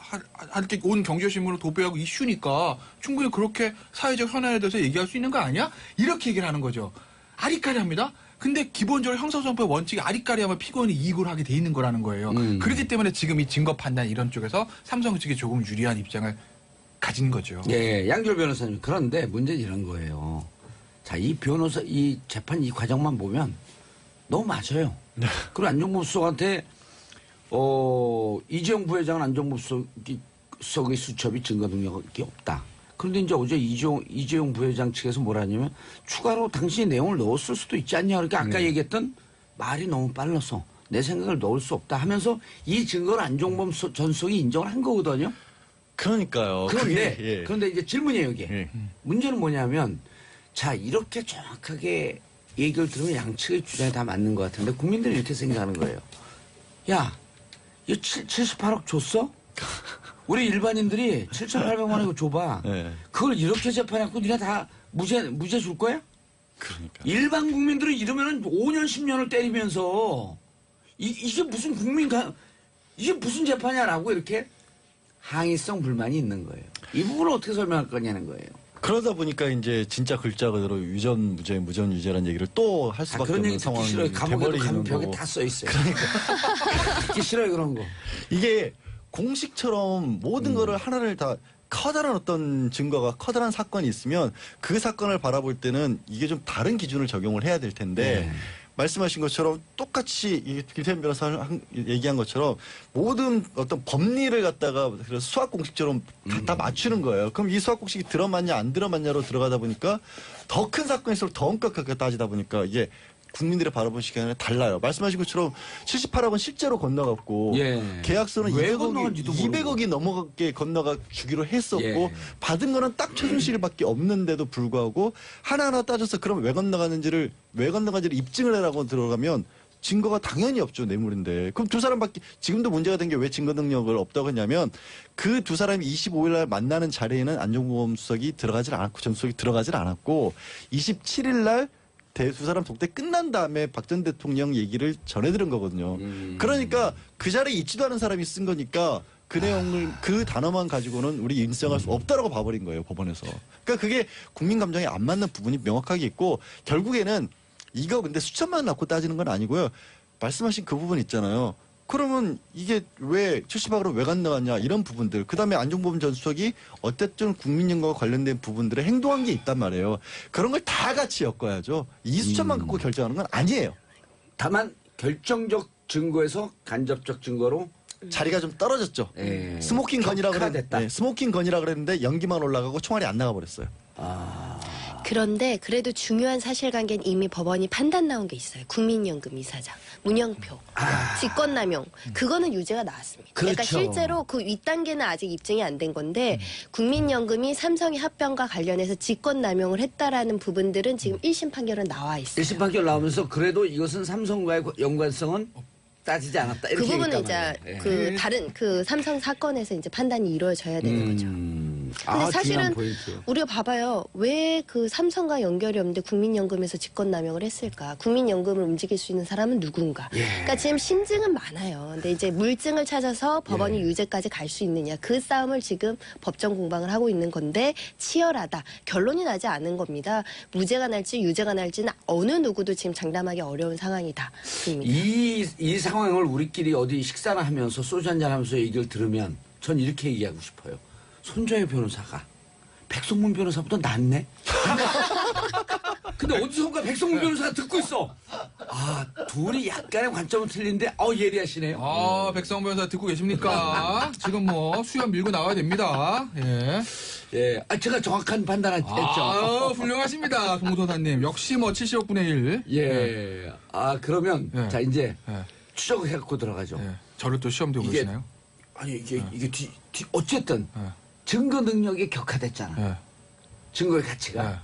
할게 온 경제신문을 도배하고 이슈니까 충분히 그렇게 사회적 현안에 대해서 얘기할 수 있는 거 아니야? 이렇게 얘기를 하는 거죠. 아리까리합니다. 근데 기본적으로 형사소송법 원칙이 아리까리하면 피고인이 이익을 하게 돼 있는 거라는 거예요. 그렇기 때문에 지금 이 증거 판단 이런 쪽에서 삼성 측이 조금 유리한 입장을 가진 거죠. 예, 양절 변호사님. 그런데 문제는 이런 거예요. 자, 이 재판 이 과정만 보면 너무 맞아요. 네. 그리고 안종범 수석한테, 이재용 부회장은 안종범 수석의 수첩이 증거 능력이 없다. 그런데 이제 어제 이재용 부회장 측에서 뭐라 하냐면 추가로 당신이 내용을 넣었을 수도 있지 않냐. 그러니까 아까 얘기했던 말이 너무 빨라서 내 생각을 넣을 수 없다 하면서 이 증거를 안종범 전 수석이 인정을 한 거거든요. 그러니까요. 그런데 이제 질문이에요, 이게. 예. 문제는 뭐냐면, 자, 이렇게 정확하게 얘기를 들으면 양측의 주장이 다 맞는 것 같은데, 국민들이 이렇게 생각하는 거예요. 야, 이거 78억 줬어? 우리 일반인들이 7,800만 원 이거 줘봐. 네. 그걸 이렇게 재판해갖고 니가 다 무죄 줄 거야? 그러니까. 일반 국민들은 이러면은 5년, 10년을 때리면서, 이게 무슨 이게 무슨 재판이야라고 이렇게 항의성 불만이 있는 거예요. 이 부분을 어떻게 설명할 거냐는 거예요. 그러다 보니까 이제 진짜 글자 그대로 유전 무죄, 무전 유죄라는 얘기를 또 할 수밖에 그런 얘기 없는 듣기 상황이 싫어요. 감옥에도 가면 돼버리는 벽에 거고. 다 써 있어요. 듣기 싫어요, 그런 거. 이게 공식처럼 모든 거를 하나를 다 커다란 어떤 증거가 커다란 사건이 있으면 그 사건을 바라볼 때는 이게 좀 다른 기준을 적용을 해야 될 텐데 말씀하신 것처럼 똑같이 김태현 변호사 얘기한 것처럼 모든 어떤 법리를 갖다가 그래서 수학 공식처럼 갖다 맞추는 거예요. 그럼 이 수학 공식이 들어맞냐 안 들어맞냐로 들어가다 보니까 더 큰 사건일수록 더 엄격하게 따지다 보니까 이게 국민들이 바라본 시간에 달라요. 말씀하신 것처럼 78억은 실제로 건너갔고 예. 계약서는 왜 200억이, 건너간지도 모르고. 200억이 넘어가게 건너가 주기로 했었고 예. 받은 거는 딱 최순실밖에 없는데도 불구하고 하나하나 따져서 그럼 왜 건너갔는지를 입증을 해라고 들어가면 증거가 당연히 없죠. 뇌물인데. 그럼 두 사람밖에 지금도 문제가 된 게 왜 증거 능력을 없다고 했냐면 그 두 사람이 25일 날 만나는 자리에는 안종범 수석이 들어가질 않았고 전 수석이 들어가질 않았고 27일 날 두 사람 독대 끝난 다음에 박 전 대통령 얘기를 전해들은 거거든요. 그러니까 그 자리에 있지도 않은 사람이 쓴 거니까 그 내용을 그 단어만 가지고는 우리 인정할 수 없다라고 봐버린 거예요, 법원에서. 그러니까 그게 국민 감정에 안 맞는 부분이 명확하게 있고 결국에는 이거 근데 수천만 낳고 따지는 건 아니고요. 말씀하신 그 부분 있잖아요. 그러면 이게 왜 70억으로 왜 건너갔냐 이런 부분들. 그다음에 안종범 전 수석이 어쨌든 국민연금과 관련된 부분들에 행동한 게 있단 말이에요. 그런 걸 다 같이 엮어야죠. 이 수천만 갖고 결정하는 건 아니에요. 다만 결정적 증거에서 간접적 증거로 자리가 좀 떨어졌죠. 예. 스모킹 건이라 격화됐다. 스모킹 건이라 그랬는데 연기만 올라가고 총알이 안 나가 버렸어요. 그런데 그래도 중요한 사실관계는 이미 법원이 판단 나온 게 있어요. 국민연금 이사장, 문영표, 직권남용. 그거는 유죄가 나왔습니다. 그러니까 그렇죠. 실제로 그 윗단계는 아직 입증이 안 된 건데 국민연금이 삼성의 합병과 관련해서 직권남용을 했다라는 부분들은 지금 1심 판결은 나와 있어요. 1심 판결 나오면서 그래도 이것은 삼성과의 연관성은 따지지 않았다. 그 이렇게 부분은 얘기했단 이제 말이에요. 그 다른 그 삼성 사건에서 이제 판단이 이루어져야 되는 거죠. 근데 사실은 중요한 포인트. 우리가 봐봐요. 왜 그 삼성과 연결이 없는데 국민연금에서 직권남용을 했을까? 국민연금을 움직일 수 있는 사람은 누군가? 예. 그러니까 지금 심증은 많아요. 근데 이제 물증을 찾아서 법원이 유죄까지 갈 수 있느냐? 그 싸움을 지금 법정 공방을 하고 있는 건데 치열하다. 결론이 나지 않은 겁니다. 무죄가 날지 유죄가 날지는 어느 누구도 지금 장담하기 어려운 상황이다. 이 상황을 우리끼리 어디 식사나 하면서 소주 한잔 하면서 얘기를 들으면 전 이렇게 얘기하고 싶어요. 손정혜 변호사가 백성문 변호사보다 낫네? 근데 어디선가 백성문 변호사가 듣고 있어. 아, 둘이 약간의 관점은 틀린데, 예리하시네요. 아, 백성원 변호사 듣고 계십니까? 지금 뭐 수염 밀고 나와야 됩니다. 예. 예, 제가 정확한 판단을 했죠. 아, 훌륭하십니다. 송도사님. 역시 뭐 75분의 1. 예. 그러면, 예. 자, 이제 예. 추적을 해갖고 들어가죠. 예. 저를 또 시험 대고 이게- 계시나요? 아니, 이게 어쨌든 예. 증거 능력이 격화됐잖아. 예. 증거의 가치가. 예.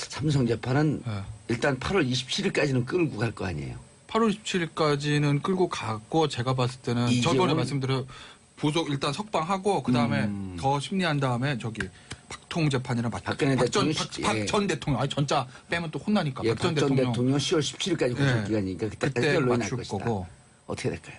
삼성 재판은 예. 일단 8월 27일까지는 끌고 갈 거 아니에요. 8월 27일까지는 끌고 갔고 제가 봤을 때는 저번에 이재용- 말씀드려 보석 일단 석방하고 그 다음에 더 심리한 다음에 저기 박통 재판이랑 박근혜 대통령 박전 대통령 아니 전자 빼면 또 혼나니까 예, 박전 박 전 대통령 대통령 10월 17일까지 구속 기간이니까 그때까지 그때 결론이 날 맞출 것이다. 거고. 어떻게 될까요?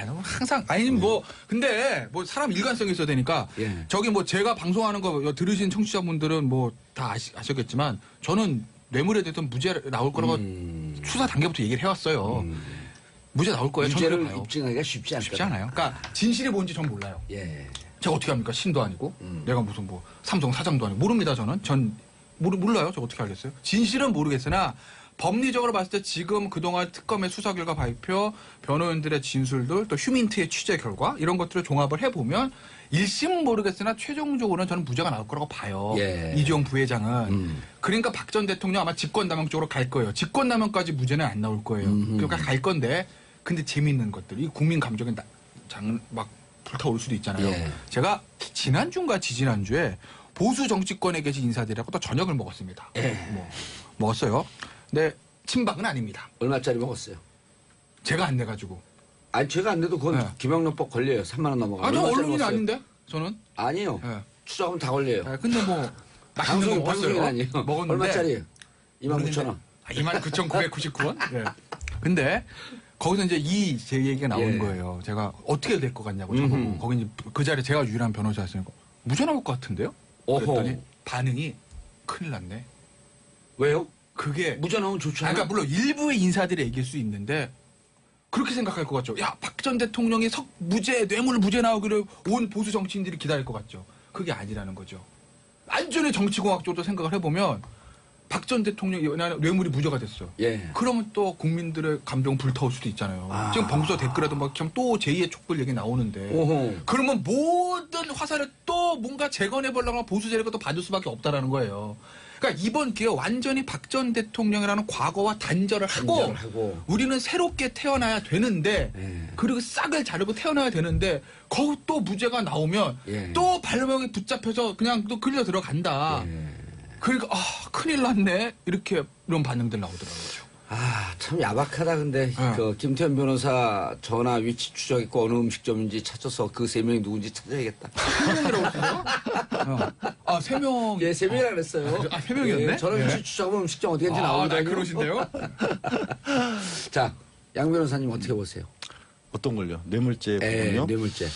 너무 항상 아니 뭐 근데 뭐 사람 일관성이 있어야 되니까 예. 저기 뭐 제가 방송하는 거 들으신 청취자분들은 뭐 다 아셨겠지만 저는 뇌물에 대해서 무죄 나올 거라고 수사 단계부터 얘기를 해왔어요. 무죄 나올 거예요. 저는 유죄를 그래요. 입증하기가 쉽지 않다. 쉽지 않아요. 그러니까 진실이 뭔지 전 몰라요. 예. 제가 어떻게 합니까? 신도 아니고 내가 무슨 뭐 삼성 사장도 아니고 모릅니다. 저는 몰라요. 저 어떻게 알겠어요? 진실은 모르겠으나 법리적으로 봤을 때 지금 그동안 특검의 수사 결과 발표, 변호인들의 진술들, 또 휴민트의 취재 결과 이런 것들을 종합을 해보면 1심은 모르겠으나 최종적으로는 저는 무죄가 나올 거라고 봐요. 예. 이재용 부회장은. 그러니까 박 전 대통령 아마 직권남용 쪽으로 갈 거예요. 직권남용까지 무죄는 안 나올 거예요. 그러니까 갈 건데 근데 재미있는 것들, 이 국민 감정에 막 불타올 수도 있잖아요. 예. 제가 지난주인가 지지난주에 보수 정치권에 계신 인사들하고 또 저녁을 먹었습니다. 뭐, 먹었어요. 근데 친박은 아닙니다. 얼마짜리 먹었어요? 제가 안 내가지고. 아니 제가 안 돼도 그건 네. 김영란법 걸려요. 3만 원 넘어가. 저 얼마짜리 언론인 먹었어요? 아닌데 저는. 아니요. 예. 추적하면 다 걸려요. 근데 뭐 맛있는 거 방송인 먹었어요. 아니에요. 먹었는데 얼마짜리예요? 29,000원. 29,999원. 네. 근데 거기서 이제 제 얘기가 나온 예. 거예요. 제가 어떻게 될 것 같냐고 저보고 거기 이제 그 자리에 제가 유일한 변호사였으니까 무죄 나올 것 같은데요? 어허. 그랬더니 반응이 큰일 났네. 왜요? 그게 무죄 나오면 좋잖아요. 그러니까 물론 일부의 인사들이 얘기할 수 있는데 그렇게 생각할 것 같죠. 야, 박 전 대통령이 무죄, 뇌물 무죄 나오기를 온 보수 정치인들이 기다릴 것 같죠. 그게 아니라는 거죠. 완전히 정치공학적으로 생각을 해보면 박 전 대통령이 뇌물이 무죄가 됐어. 예. 그러면 또 국민들의 감정 불타올 수도 있잖아요. 지금 방송 댓글에도 막 또 제2의 촛불 얘기 나오는데. 오호. 그러면 모든 화살을 또 뭔가 재건해보려고 보수 세력을 또 받을 수밖에 없다라는 거예요. 그러니까 이번 기회 완전히 박 전 대통령이라는 과거와 단절을 하고 우리는 새롭게 태어나야 되는데 예. 그리고 싹을 자르고 태어나야 되는데 거기 또 무죄가 나오면 예. 또 발목에 붙잡혀서 그냥 또 끌려 들어간다. 예. 그러니까 큰일 났네 이런 반응들 나오더라고요. 참 야박하다. 근데 그 김태현 변호사 전화 위치 추적했고 어느 음식점인지 찾아서 그 3명이 누군지 찾아야겠다. 3명이라고 했어요? 3명. 예, 3명이라 그랬어요. 3명이었네? 예, 전화 위치 추적하면 음식점 어디 간지 나오거든요. 그러신데요? 자, 양 변호사님 어떻게 보세요? 어떤 걸요? 뇌물죄 부분요? 뇌물죄.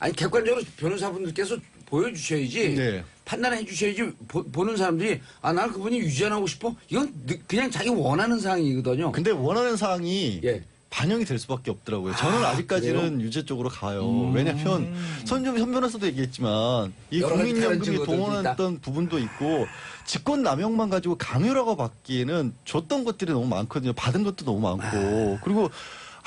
아니 객관적으로 변호사분들께서 보여주셔야지. 네. 판단해 주셔야지. 보는 사람들이 나는 그분이 유죄하고 싶어. 이건 그냥 자기 원하는 사항이거든요. 근데 원하는 사항이 예. 반영이 될 수밖에 없더라고요. 저는 아직까지는 유죄 쪽으로 가요. 왜냐하면 현 변호사도 얘기했지만 이 여러 가지 다른 국민연금이 증거들도 동원했던 부분도 있고 직권 남용만 가지고 강요라고 받기에는 줬던 것들이 너무 많거든요. 받은 것도 너무 많고 그리고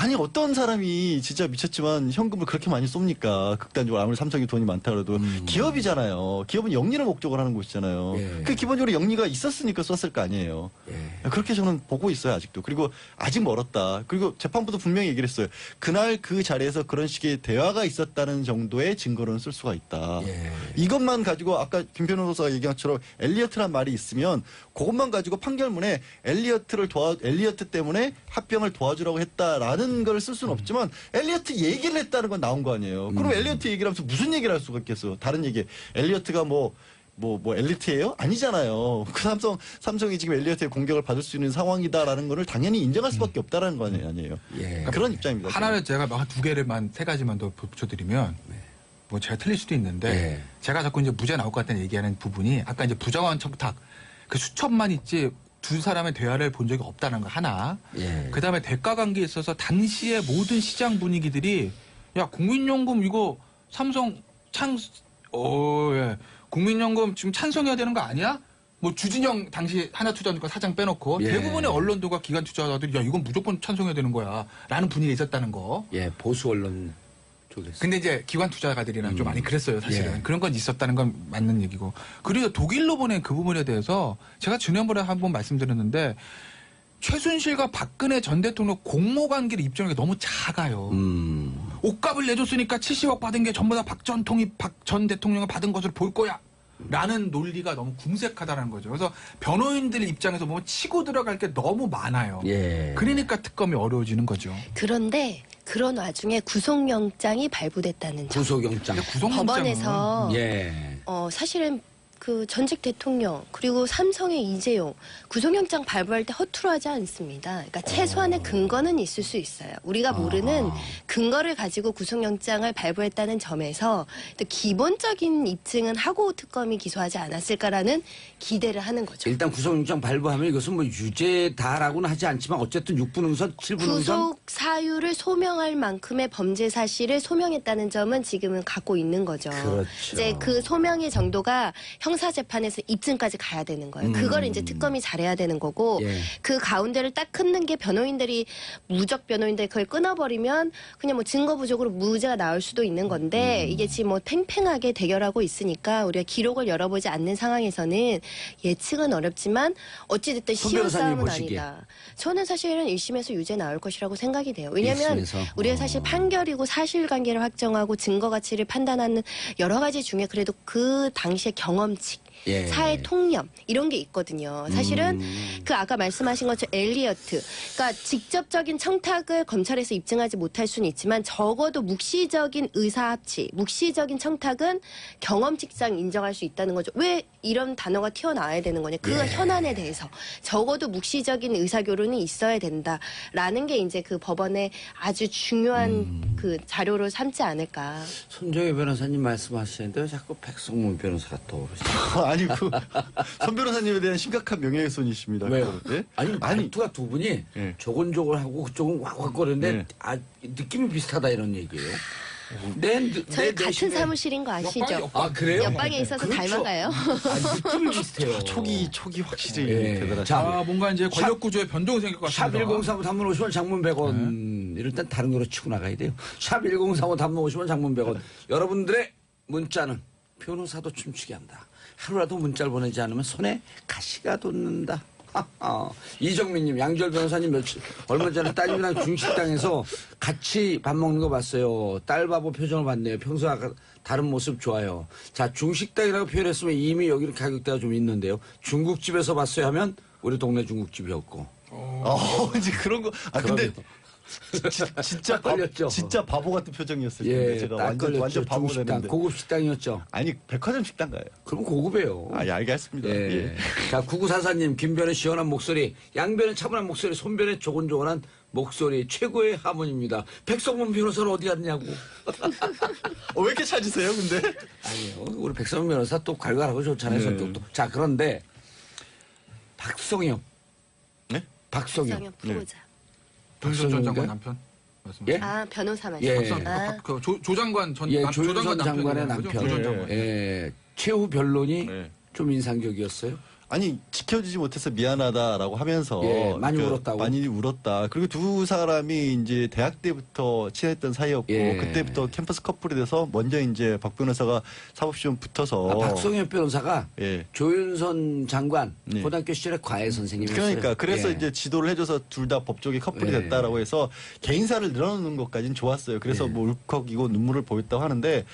아니 어떤 사람이 진짜 미쳤지만 현금을 그렇게 많이 쏩니까? 극단적으로 아무리 삼성이 돈이 많다 그래도 기업이잖아요. 기업은 영리를 목적으로 하는 곳이잖아요. 예. 그 기본적으로 영리가 있었으니까 썼을 거 아니에요. 예. 그렇게 저는 보고 있어요 아직도. 그리고 아직 멀었다. 그리고 재판부도 분명히 얘기를 했어요. 그날 그 자리에서 그런 식의 대화가 있었다는 정도의 증거로는 쓸 수가 있다. 예. 이것만 가지고 아까 김 변호사가 얘기한 것처럼 엘리어트란 말이 있으면 그것만 가지고 판결문에 엘리어트 때문에 합병을 도와주라고 했다라는 걸 쓸 수는 없지만 엘리어트 얘기를 했다는 건 나온 거 아니에요. 그럼 엘리어트 얘기를 하면서 무슨 얘기를 할 수가 있겠어요. 다른 얘기. 엘리어트가 뭐 엘리트예요? 아니잖아요. 그 삼성이 지금 엘리어트의 공격을 받을 수 있는 상황이다라는 거를 당연히 인정할 수밖에 없다라는 거 아니에요. 예. 그런 입장입니다. 하나를 제가 두 개를만 3가지만 더 붙여드리면 뭐 제가 틀릴 수도 있는데 예. 제가 자꾸 이제 무죄 나올 것 같다는 얘기하는 부분이 아까 이제 부정한 청탁 그 수첩만 있지 두 사람의 대화를 본 적이 없다는 거 하나. 예. 그다음에 대가 관계에 있어서 당시의 모든 시장 분위기들이 야 국민연금 이거 삼성 예. 국민연금 지금 찬성해야 되는 거 아니야? 뭐 주진영 당시 하나투자증권 사장 빼놓고 예. 대부분의 언론들과 기관 투자자들이 야 이건 무조건 찬성해야 되는 거야 라는 분위기가 있었다는 거. 예, 보수 언론 쪽에서. 근데 이제 기관 투자가들이랑 좀 많이 그랬어요 사실은. 예. 그런 건 있었다는 건 맞는 얘기고. 그리고 독일로 보낸 그 부분에 대해서 제가 지난번에 한번 말씀드렸는데 최순실과 박근혜 전 대통령 공모 관계를 입증하는 게 너무 작아요. 옷값을 내줬으니까 70억 받은 게 전부 다 박 전 대통령이 받은 것으로 볼 거야. 라는 논리가 너무 궁색하다는 거죠. 그래서 변호인들 입장에서 보면 치고 들어갈 게 너무 많아요. 예. 그러니까 특검이 어려워지는 거죠. 그런데 그런 와중에 구속영장이 발부됐다는 점. 구속영장. 구속영장은 법원에서 예. 사실은 그 전직 대통령 그리고 삼성의 이재용 구속영장 발부할 때 허투루 하지 않습니다. 그러니까 최소한의 근거는 있을 수 있어요. 우리가 모르는 근거를 가지고 구속영장을 발부했다는 점에서 또 기본적인 입증은 하고 특검이 기소하지 않았을까라는 기대를 하는 거죠. 일단 구속영장 발부하면 이것은 뭐 유죄다라고는 하지 않지만 어쨌든 6분 응선, 7분 응선. 구속 사유를 소명할 만큼의 범죄 사실을 소명했다는 점은 지금은 갖고 있는 거죠. 그렇죠. 이제 그 소명의 정도가 형사재판에서 입증까지 가야 되는 거예요. 그걸 이제 특검이 잘해야 되는 거고 예. 그 가운데를 딱 끊는 게 변호인들이 무적 변호인들 그걸 끊어버리면 그냥 뭐 증거 부족으로 무죄가 나올 수도 있는 건데 이게 지금 뭐 팽팽하게 대결하고 있으니까 우리가 기록을 열어보지 않는 상황에서는 예측은 어렵지만 어찌됐든 손 쉬운 변호사님 싸움은 보시기에. 아니다. 저는 사실은 1심에서 유죄 나올 것이라고 생각이 돼요. 왜냐하면 1심에서? 우리가 사실 판결이고 사실관계를 확정하고 증거 가치를 판단하는 여러 가지 중에 그래도 그 당시의 경험칙 예. 사회 통념 이런 게 있거든요. 사실은 그 아까 말씀하신 것처럼 엘리어트, 그러니까 직접적인 청탁을 검찰에서 입증하지 못할 수는 있지만 적어도 묵시적인 의사합치, 묵시적인 청탁은 경험칙상 인정할 수 있다는 거죠. 왜 이런 단어가 튀어나와야 되는 거냐? 그 현안에 대해서 적어도 묵시적인 의사교류는 있어야 된다라는 게 이제 그 법원의 아주 중요한 그 자료로 삼지 않을까. 손정혜 변호사님 말씀하시는데 왜 자꾸 백성문 변호사가 떠오르시죠? 아니 손 변호사님에 대한 심각한 명예훼손이십니다. 왜요? 네? 아니 말투가 두 분이 예. 조곤조곤하고 그쪽은 왁왁거리는데 예. 느낌이 비슷하다 이런 얘기예요. 저희 같은 사무실인 거 아시죠? 아 그래요? 옆방에 있어서 그렇죠. 닮아가요. 느낌이 비슷해요. 촉이 확실히 예. 대단하시죠. 자, 뭔가 이제 권력 구조의 변동이 생길 것 샵 같습니다. 1035 단문 50원 장문 100원 이럴 땐 다른 거로 치고 나가야 돼요. 샵 1035 단문 50원 장문 100원 여러분들의 문자는 변호사도 춤추게 한다. 하루라도 문자를 보내지 않으면 손에 가시가 돋는다. 이정민님, 양절 변호사님 얼마 전에 딸이랑 중식당에서 같이 밥 먹는 거 봤어요. 딸 바보 표정을 봤네요. 평소와 다른 모습 좋아요. 자, 중식당이라고 표현했으면 이미 여기는 가격대가 좀 있는데요. 중국집에서 봤어요 하면 우리 동네 중국집이었고. 이제 그런 거. 아 근데 진짜 걸렸죠. 진짜 바보 같은 표정이었을 텐데 예, 제가 딱 걸렸죠. 완전 바보 중식당, 되는데. 고급 식당이었죠. 아니 백화점 식당 가요. 그럼 고급이에요. 아, 예, 알겠습니다. 예. 예. 자, 9944님, 김변의 시원한 목소리, 양변의 차분한 목소리, 손변의 조곤조곤한 목소리, 최고의 하모니입니다. 백성문 변호사는 어디 갔냐고. 왜 이렇게 찾으세요, 근데? 아니요. 우리 백성문 변호사 또 괄괄하고 좋잖아요, 성격도. 자, 그런데, 박성엽. 네? 박성엽. 성형 프로자. 조윤선 전 장관 박성엽인가요? 남편 말씀. 예? 아 변호사 말씀. 예. 아, 조 장관 전 예, 조 조윤선 장관의 남편이라는 거죠? 남편. 조 전 장관. 예. 최후 변론이 네. 좀 인상적이었어요. 아니 지켜주지 못해서 미안하다라고 하면서 예, 많이 그 울었다고. 많이 울었다. 그리고 두 사람이 이제 대학 때부터 친했던 사이였고 예. 그때부터 캠퍼스 커플이 돼서 먼저 이제 박 변호사가 사법시험 붙어서 박성엽 변호사가 예. 조윤선 장관 예. 고등학교 시절에 과외 선생님이었어요. 그러니까 그래서 예. 이제 지도를 해줘서 둘 다 법조계 커플이 예. 됐다라고 해서 개인사를 늘어놓는 것까지는 좋았어요. 그래서 예. 뭐 울컥이고 눈물을 보였다고 하는데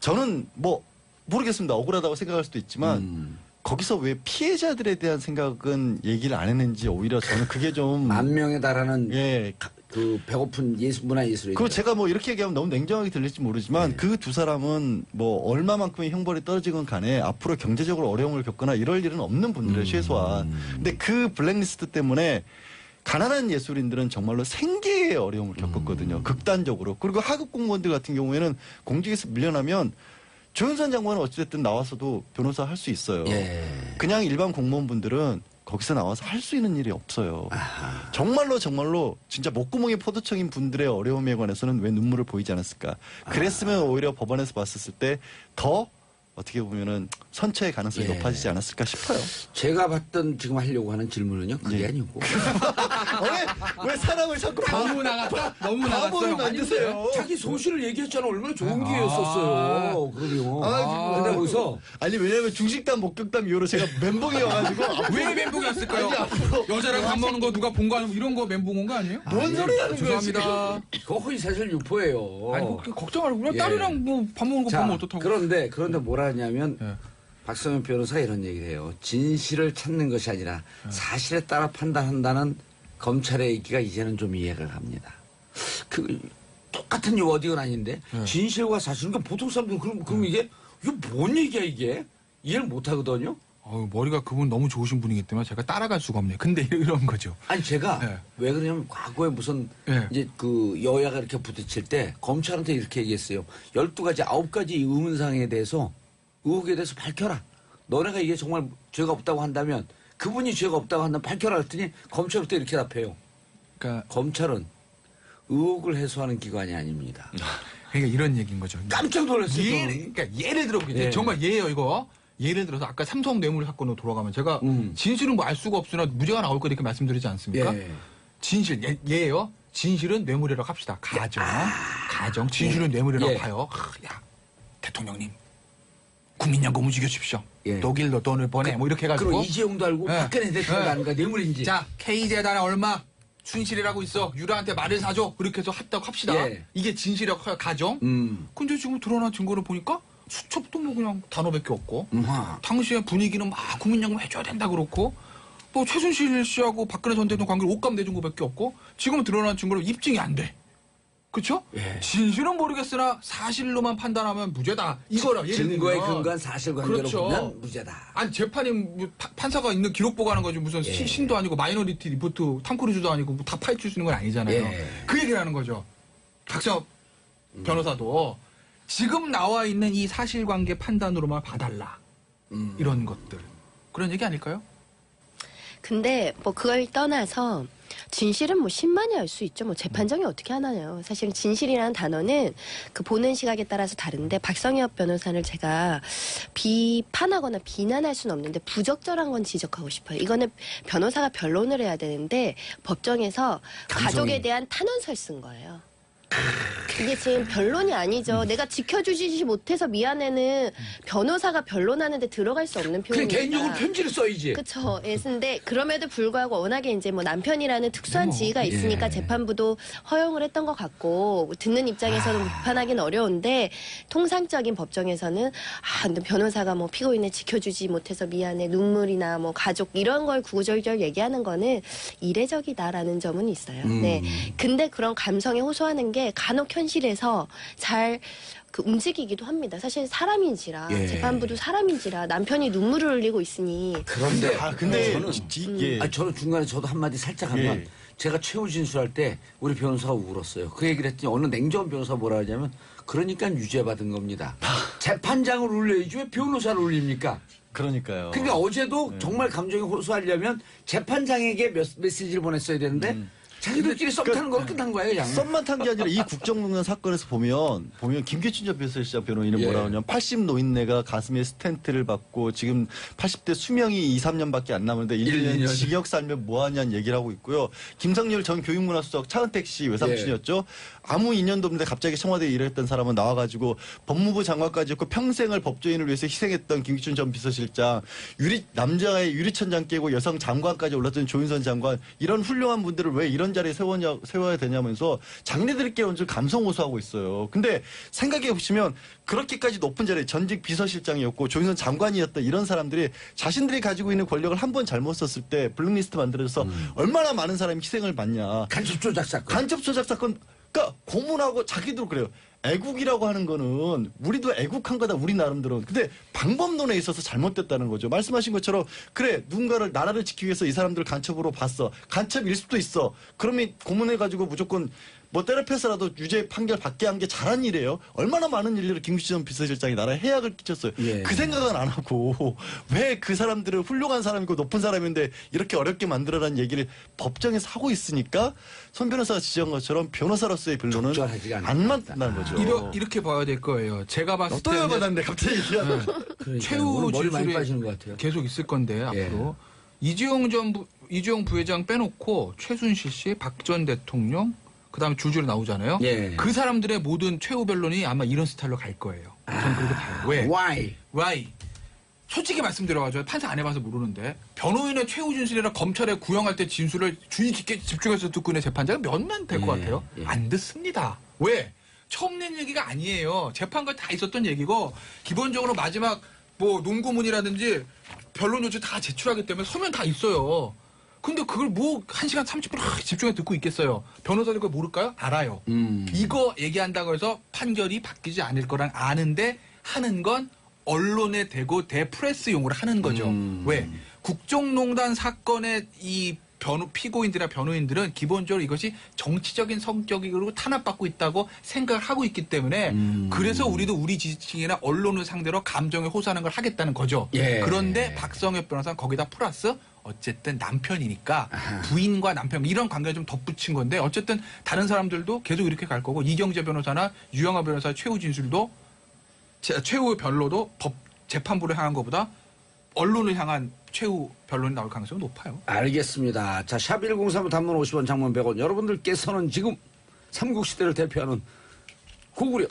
저는 뭐 모르겠습니다. 억울하다고 생각할 수도 있지만 거기서 왜 피해자들에 대한 생각은 얘기를 안 했는지 오히려 저는 그게 좀 만 명에 달하는 예. 그 배고픈 문화예술이. 그리고 제가 뭐 이렇게 얘기하면 너무 냉정하게 들릴지 모르지만 그 두 사람은 뭐 얼마만큼의 형벌이 떨어지건 간에 앞으로 경제적으로 어려움을 겪거나 이럴 일은 없는 분들이에요, 최소한. 근데 그 블랙리스트 때문에 가난한 예술인들은 정말로 생계의 어려움을 겪었거든요. 극단적으로. 그리고 하급 공무원들 같은 경우에는 공직에서 밀려나면 조윤선 장관은 어찌됐든 나와서도 변호사 할 수 있어요. 예. 그냥 일반 공무원분들은 거기서 나와서 할 수 있는 일이 없어요. 정말로 진짜 목구멍이 포도청인 분들의 어려움에 관해서는 왜 눈물을 보이지 않았을까. 그랬으면 오히려 법원에서 봤었을 때 더 어떻게 보면은 선처의 가능성이 예. 높아지지 않았을까 싶어요. 제가 봤던 지금 하려고 하는 질문은요. 그게 예. 아니고. 왜 사람을 자꾸 너무 나갔다? 너무 바보를 나갔어요. 만드세요? 자기 소신을 얘기했잖아. 얼마나 좋은 기회였었어요. 그러면. 근데 거기서 아니 왜냐면 중식당 목격담 이후로 제가 멘붕이어가지고 왜 멘붕이었을까요? 여자랑 밥 먹는 거 누가 본 거 아니고 이런 거 멘붕 온 거 아니에요? 뭔 소리 하는 거야 지금. 죄송합니다. 그거 허위사실 유포예요. 아니 뭐 걱정 말고 그냥 예. 딸이랑 뭐 밥 먹는 거 자, 보면 어떻다고? 그런데 뭐라 하냐면 예. 박성현 변호사가 이런 얘기를 해요. 진실을 찾는 것이 아니라 사실에 따라 판단한다는 검찰의 얘기가 이제는 좀 이해가 갑니다. 그 똑같은 워딩은 아닌데 진실과 사실 그러니까 보통 사람들은 그럼 이게 뭔 얘기야 이게 이해를 못 하거든요. 머리가 그분 너무 좋으신 분이기 때문에 제가 따라갈 수가 없네요. 근데 이런 거죠. 아니 제가 네. 왜 그러냐면 과거에 무슨 네. 이제 그 여야가 이렇게 부딪힐 때 검찰한테 이렇게 얘기했어요. 12가지 9가지 의문사항에 대해서 의혹에 대해서 밝혀라. 너네가 이게 정말 죄가 없다고 한다면 그분이 죄가 없다고 한다면 밝혀라 했더니 검찰부터 이렇게 답해요. 그러니까 검찰은 의혹을 해소하는 기관이 아닙니다. 이런 얘기인 거죠. 깜짝 놀랐어요. 그러니까 예를 들어 보겠습니다. 예. 정말 예예요 이거. 예를 들어서 아까 삼성 뇌물 사건으로 돌아가면 제가 진실은 뭐 알 수가 없으나 무죄가 나올 거 이렇게 말씀드리지 않습니까? 예. 진실 예예요. 진실은 뇌물이라고 합시다. 가정 진실은 뇌물이라고 예. 봐요. 야 대통령님 국민연금 움직여 주십시오. 예. 독일로 돈을 보내 뭐 이렇게 해가지고 그리고 이재용도 알고 예. 박근혜 대통령도 예. 아는가 뇌물인지. 자 K재단에 얼마 순실이라고 있어 유라한테 말을 사줘 그렇게 해서 했다고 합시다. 예. 이게 진실이라고 해요. 가정. 근데 지금 드러난 증거를 보니까 수첩도 뭐 그냥 단어밖에 없고 당시에 분위기는 막 국민연금 해줘야 된다 그렇고 뭐 최순실 씨하고 박근혜 전 대통령 관계를 옷감 내준 거밖에 없고 지금 드러난 증거로 입증이 안 돼. 그렇죠? 예. 진실은 모르겠으나 사실로만 판단하면 무죄다. 이거라. 예를 증거에 들면. 근거한 사실관계로 그렇죠. 보면 무죄다. 아니 재판이 뭐 판사가 있는 기록 보고 하는 거지 무슨 예. 신도 아니고 마이너리티 리포트 탐크루즈도 아니고 뭐다 파헤칠 수 있는 건 아니잖아요. 예. 그 얘기를 하는 거죠. 박정엽 변호사도 지금 나와 있는 이 사실관계 판단으로만 봐달라. 이런 것들. 그런 얘기 아닐까요? 근데 뭐 그걸 떠나서 진실은 뭐 10만이 알 수 있죠. 뭐 재판정이 어떻게 하나요. 사실 진실이라는 단어는 그 보는 시각에 따라서 다른데 박성엽 변호사를 제가 비판하거나 비난할 수는 없는데 부적절한 건 지적하고 싶어요. 이거는 변호사가 변론을 해야 되는데 법정에서 가족에 대한 탄원서를 쓴 거예요. 이게 지금 변론이 아니죠. 내가 지켜주지 못해서 미안해는 변호사가 변론하는데 들어갈 수 없는 그냥 표현입니다. 개인적으로 편지를 써야지. 그렇죠. 예스인데 그럼에도 불구하고 워낙에 이제 뭐 남편이라는 특수한 지위가 있으니까 예. 재판부도 허용을 했던 것 같고 듣는 입장에서는 비판하기는 어려운데 통상적인 법정에서는 근데 변호사가 뭐 피고인을 지켜주지 못해서 미안해 눈물이나 뭐 가족 이런 걸 구구절절 얘기하는 거는 이례적이다라는 점은 있어요. 네. 근데 그런 감성에 호소하는 게 간혹 현실에서 잘 그 움직이기도 합니다. 사실 사람인지라 예. 재판부도 사람인지라 남편이 눈물을 흘리고 있으니 그런데 근데 저는 예. 저는 중간에 저도 한마디 살짝 하면 예. 제가 최후 진술할 때 우리 변호사가 울었어요. 그 얘기를 했더니 어느 냉정한 변호사가 뭐라 하냐면 그러니까 유죄 받은 겁니다. 재판장을 울려야지 왜 변호사를 울립니까? 그러니까요. 그러니까 어제도 정말 감정에 호소하려면 재판장에게 메시지를 보냈어야 되는데 자기들끼리 썸 타는 거로 끝난 거예요. 그냥. 썸만 탄 게 아니라 이 국정농단 사건에서 보면 김계춘 전 비서실장 변호인은 뭐라 하냐면 80 노인네가 가슴에 스텐트를 받고 지금 80대 수명이 2, 3년밖에 안 남았는데 1, 2년 징역 살면 뭐하냐는 얘기를 하고 있고요. 김상열 전 교육문화수석 차은택 씨 외삼촌이었죠. 아무 인연도 없는데 갑자기 청와대에 일했던 사람은 나와가지고 법무부 장관까지 했고 평생을 법조인을 위해서 희생했던 김기춘 전 비서실장 남자의 유리천장 깨고 여성 장관까지 올랐던 조윤선 장관 이런 훌륭한 분들을 왜 이런 자리에 세워야 되냐면서 자기네들끼리 완전 감성 호소하고 있어요. 근데 생각해 보시면 그렇게까지 높은 자리에 전직 비서실장이었고 조윤선 장관이었던 이런 사람들이 자신들이 가지고 있는 권력을 한 번 잘못 썼을 때 블랙리스트 만들어서 얼마나 많은 사람이 희생을 받냐. 간첩 조작 사건. 간첩 조작 사건. 그러니까 고문하고 자기도 그래요. 애국이라고 하는 거는 우리도 애국한 거다 우리 나름대로. 근데 방법론에 있어서 잘못됐다는 거죠. 말씀하신 것처럼 그래 누군가를 나라를 지키기 위해서 이 사람들을 간첩으로 봤어. 간첩일 수도 있어. 그러면 고문해가지고 무조건 뭐 때려패서라도 유죄 판결 받게 한 게 잘한 일이에요. 얼마나 많은 일들을 김기춘 전 비서실장이 나라에 해악을 끼쳤어요. 예. 그 생각은 안 하고 왜 그 사람들을 훌륭한 사람이고 높은 사람인데 이렇게 어렵게 만들어라는 얘기를 법정에서 하고 있으니까 손 변호사가 지적한 것처럼 변호사로서의 변론은 적절하지가 안 않다. 맞는 거죠. 이렇게 봐야 될 거예요. 제가 봤을 또 때 열받았네 갑자기. 그러니까요. 최후 오늘 머리 많이 진술이 빠지는 것 같아요. 계속 있을 건데 예. 앞으로 이재용 부회장 빼놓고 최순실 씨, 박 전 대통령 그다음에 줄줄 나오잖아요. 예. 그 사람들의 모든 최후 변론이 아마 이런 스타일로 갈 거예요. 저는 그렇게 봐요. 왜? Why? 솔직히 말씀드려가지고 판사 안 해봐서 모르는데 변호인의 최후 진술이라 검찰에 구형할 때 진술을 주의 깊게 집중해서 듣고 있는 재판장은 몇만 될 것 예, 같아요? 예. 안 듣습니다. 왜? 처음 낸 얘기가 아니에요. 재판과 다 있었던 얘기고 기본적으로 마지막 뭐 논구문이라든지 변론 요지 다 제출하기 때문에 서면 다 있어요. 근데 그걸 뭐 1시간 30분 집중해 듣고 있겠어요. 변호사들 그걸 모를까요? 알아요. 이거 얘기한다고 해서 판결이 바뀌지 않을 거란 아는데 하는 건 언론에 대고 대프레스용으로 하는 거죠. 왜? 국정농단 사건의 이 피고인들이나 변호인들은 기본적으로 이것이 정치적인 성격이고 탄압받고 있다고 생각을 하고 있기 때문에 그래서 우리도 우리 지지층이나 언론을 상대로 감정에 호소하는 걸 하겠다는 거죠. 예. 그런데 박성엽 변호사는 거기다 플러스 어쨌든 남편이니까 부인과 남편 이런 관계를 좀 덧붙인 건데 어쨌든 다른 사람들도 계속 이렇게 갈 거고 이경재 변호사나 유영하 변호사의 최후 진술도 최후 변로도 재판부를 향한 것보다 언론을 향한 최후 변론이 나올 가능성이 높아요. 알겠습니다. 자, 샵 1035 단문 50원 장문 100원. 여러분들께서는 지금 삼국시대를 대표하는 고구려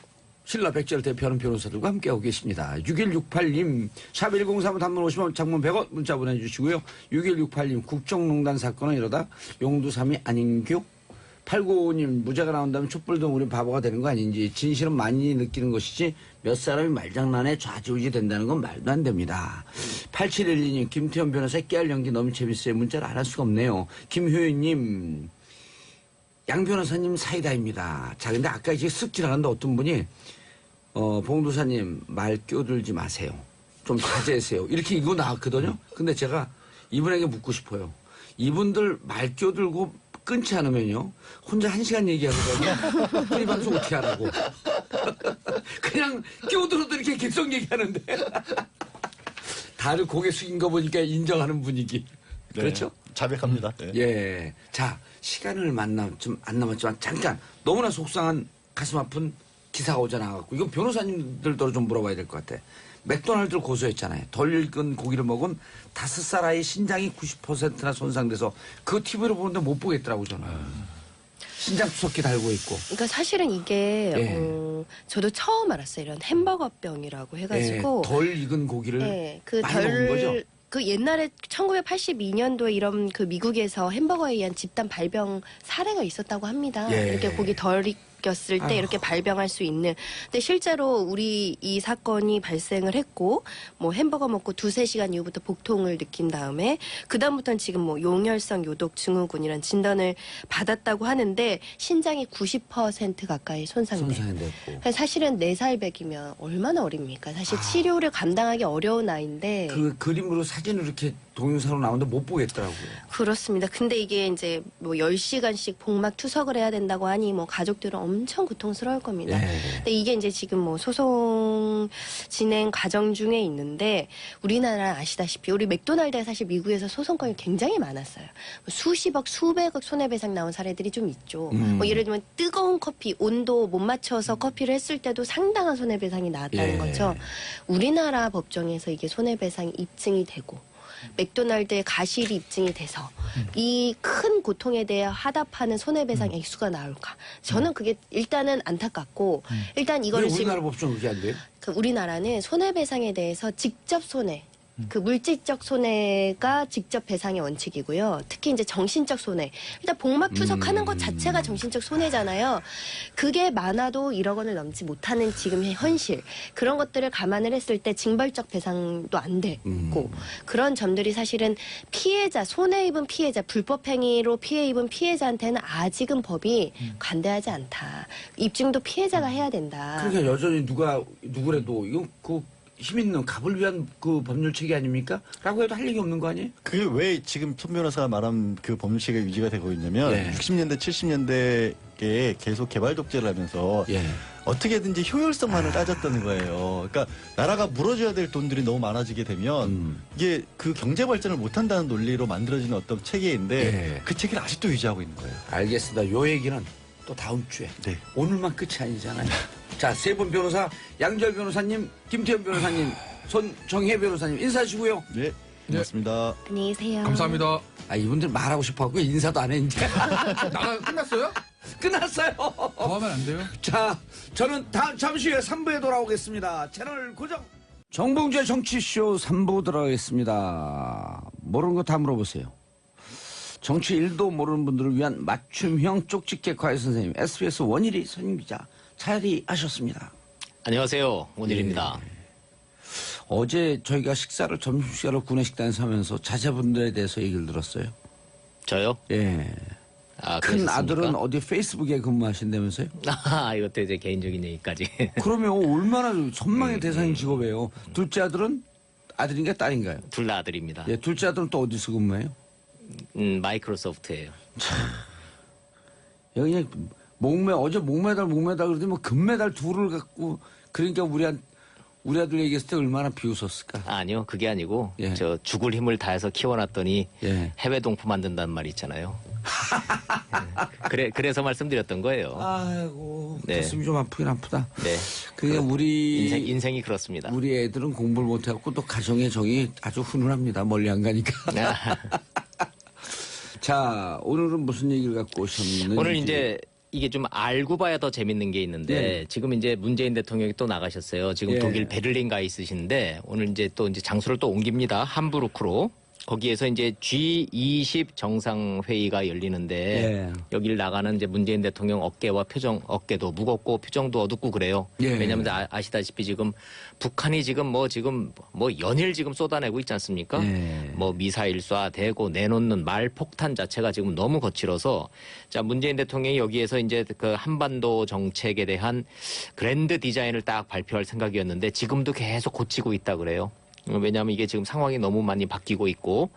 신라 백제를 대표하는 변호사들과 함께하고 계십니다. 6168님 샵 1035 단문 50원 장문 100원 문자 보내주시고요. 6168님 국정농단 사건은 이러다 용두삼이 아닌교? 8955님 무죄가 나온다면 촛불등 우린 바보가 되는 거 아닌지 진실은 많이 느끼는 것이지 몇 사람이 말장난에 좌지우지 된다는 건 말도 안 됩니다. 8712님 김태현 변호사의 깨알 연기 너무 재밌어요. 문자를 안 할 수가 없네요. 김효윤님 양 변호사님 사이다입니다. 자 근데 아까 이제 쓱 지나간다 어떤 분이 봉도사님 말 끼어들지 마세요. 좀 자제하세요. 이렇게 이거 나왔거든요. 근데 제가 이분에게 묻고 싶어요. 이분들 말 끼어들고 끊지 않으면요. 혼자 1시간 얘기하거든요. 이 방송 어떻게 하라고. 그냥 끼어들어도 이렇게 계속 얘기하는데. 다들 고개 숙인 거 보니까 인정하는 분위기. 네, 그렇죠? 자백합니다. 네. 예. 자, 시간을 좀 안 남았지만 잠깐 너무나 속상한 가슴 아픈 기사가 오자 나갔고 이건 변호사님들도 좀 물어봐야 될 것 같아. 맥도날드를 고소했잖아요. 덜 익은 고기를 먹은 5살 아이 신장이 90%나 손상돼서 그거 TV로 보는데 못 보겠더라고 저는. 신장 투석기 달고 있고. 그러니까 사실은 이게 예. 저도 처음 알았어요. 이런 햄버거병이라고 해가지고 예, 덜 익은 고기를 네, 그 많이 먹은 거죠. 그 옛날에 1982년도에 이런 그 미국에서 햄버거에 의한 집단 발병 사례가 있었다고 합니다. 예. 이렇게 고기 덜 익었을 때 이렇게 발병할 수 있는. 근데 실제로 우리 이 사건이 발생을 했고 뭐 햄버거 먹고 2-3시간 이후부터 복통을 느낀 다음에 그다음부터는 지금 뭐 용혈성 요독 증후군이란 진단을 받았다고 하는데 신장이 90% 가까이 손상돼. 손상됐고. 사실은 4살백이면 얼마나 어립니까? 사실 치료를 감당하기 어려운 아이인데. 그 그림으로 사진으로 이렇게 동영상으로 나오는데 못 보겠더라고요. 그렇습니다. 근데 이게 이제 뭐 10시간씩 복막 투석을 해야 된다고 하니 뭐 가족들은 엄청 고통스러울 겁니다. 예. 근데 이게 이제 지금 뭐 소송 진행 과정 중에 있는데 우리나라 아시다시피 우리 맥도날드가 사실 미국에서 소송건이 굉장히 많았어요. 수십억, 수백억 손해배상 나온 사례들이 좀 있죠. 뭐 예를 들면 뜨거운 커피, 온도 못 맞춰서 커피를 했을 때도 상당한 손해배상이 나왔다는 예. 거죠. 우리나라 법정에서 이게 손해배상이 입증이 되고 맥도날드의 가실이 입증이 돼서 이 큰 고통에 대해 하답하는 손해배상 액수가 나올까? 저는 그게 일단은 안타깝고 일단 왜 이거를 우리나라 지금 법정 그게 안 돼요? 그 우리나라는 손해배상에 대해서 직접 손해 그 물질적 손해가 직접 배상의 원칙이고요. 특히 이제 정신적 손해. 일단 복막 투석하는 것 자체가 정신적 손해잖아요. 그게 많아도 1억 원을 넘지 못하는 지금의 현실. 그런 것들을 감안을 했을 때 징벌적 배상도 안 되고 그런 점들이 사실은 피해자, 손해 입은 피해자, 불법 행위로 피해 입은 피해자한테는 아직은 법이 관대하지 않다. 입증도 피해자가 해야 된다. 그러니까 여전히 누구래도 이거 그 힘 있는 갑을 위한 그 법률 체계 아닙니까? 라고 해도 할 얘기 없는 거 아니에요? 그게 왜 지금 손 변호사가 말한 그 법률체계가 유지가 되고 있냐면 예. 60년대, 70년대에 계속 개발 독재를 하면서 예. 어떻게든지 효율성만을 따졌다는 거예요. 그러니까 나라가 물어줘야 될 돈들이 너무 많아지게 되면 이게 그 경제 발전을 못한다는 논리로 만들어지는 어떤 체계인데 예. 그 체계를 아직도 유지하고 있는 거예요. 알겠습니다. 요 얘기는 또 다음 주에. 네. 오늘만 끝이 아니잖아요. 자, 세 분 변호사, 양절 변호사님, 김태현 변호사님, 손정혜 변호사님 인사하시고요. 네, 고맙습니다. 안녕히 계세요. 감사합니다. 아, 이분들 말하고 싶어갖고 인사도 안 했는데. 나가 끝났어요? 끝났어요. 더 하면 안 돼요? 자, 저는 잠시 후에 3부에 돌아오겠습니다. 채널 고정. 정봉재 정치쇼 3부 들어가겠습니다. 모르는 거 다 물어보세요. 정치 1도 모르는 분들을 위한 맞춤형 쪽집게 과외 선생님 SBS 원일이 선임기자 자리하셨습니다. 안녕하세요. 원일입니다. 어제 저희가 식사를 점심식사를 구내식당에서 하면서 자제분들에 대해서 얘기를 들었어요. 저요? 예. 아, 큰 그러셨습니까? 아들은 어디 페이스북에 근무하신다면서요? 아, 이것도 이제 개인적인 얘기까지. 그러면 얼마나 선망의 대상인 직업이에요. 둘째 아들은 아들인가 딸인가요? 둘 다 아들입니다. 예, 둘째 아들은 또 어디서 근무해요? 마이크로소프트예요. 여기 그냥 어제 목메달 그러더니 뭐 금메달 둘을 갖고 그러니까 우리 아들 얘기했을 때 얼마나 비웃었을까. 아니요, 그게 아니고 예. 저 죽을 힘을 다해서 키워놨더니 예. 해외 동포 만든다는 말이 있잖아요. 그래서 말씀드렸던 거예요. 아이고 네. 가슴이 좀 아프긴 아프다. 네. 그게 우리 인생이 그렇습니다. 우리 애들은 공부를 못해갖고 또 가정의 정이 아주 훈훈합니다. 멀리 안 가니까. 자, 오늘은 무슨 얘기를 갖고 오셨는지. 오늘 이제 이게 좀 알고 봐야 더 재밌는 게 있는데 네. 지금 이제 문재인 대통령이 또 나가셨어요. 지금 예. 독일 베를린 가 있으신데 오늘 이제 또 이제 장소를 또 옮깁니다. 함부르크로. 거기에서 이제 G20 정상회의가 열리는데 예. 여기를 나가는 이제 문재인 대통령 어깨도 무겁고 표정도 어둡고 그래요. 예. 왜냐하면 아시다시피 지금 북한이 지금 뭐 연일 지금 쏟아내고 있지 않습니까? 예. 뭐 미사일 쏴대고 내놓는 말 폭탄 자체가 지금 너무 거칠어서 자 문재인 대통령이 여기에서 이제 그 한반도 정책에 대한 그랜드 디자인을 딱 발표할 생각이었는데 지금도 계속 고치고 있다 그래요. 왜냐하면 이게 지금 상황이 너무 많이 바뀌고 있고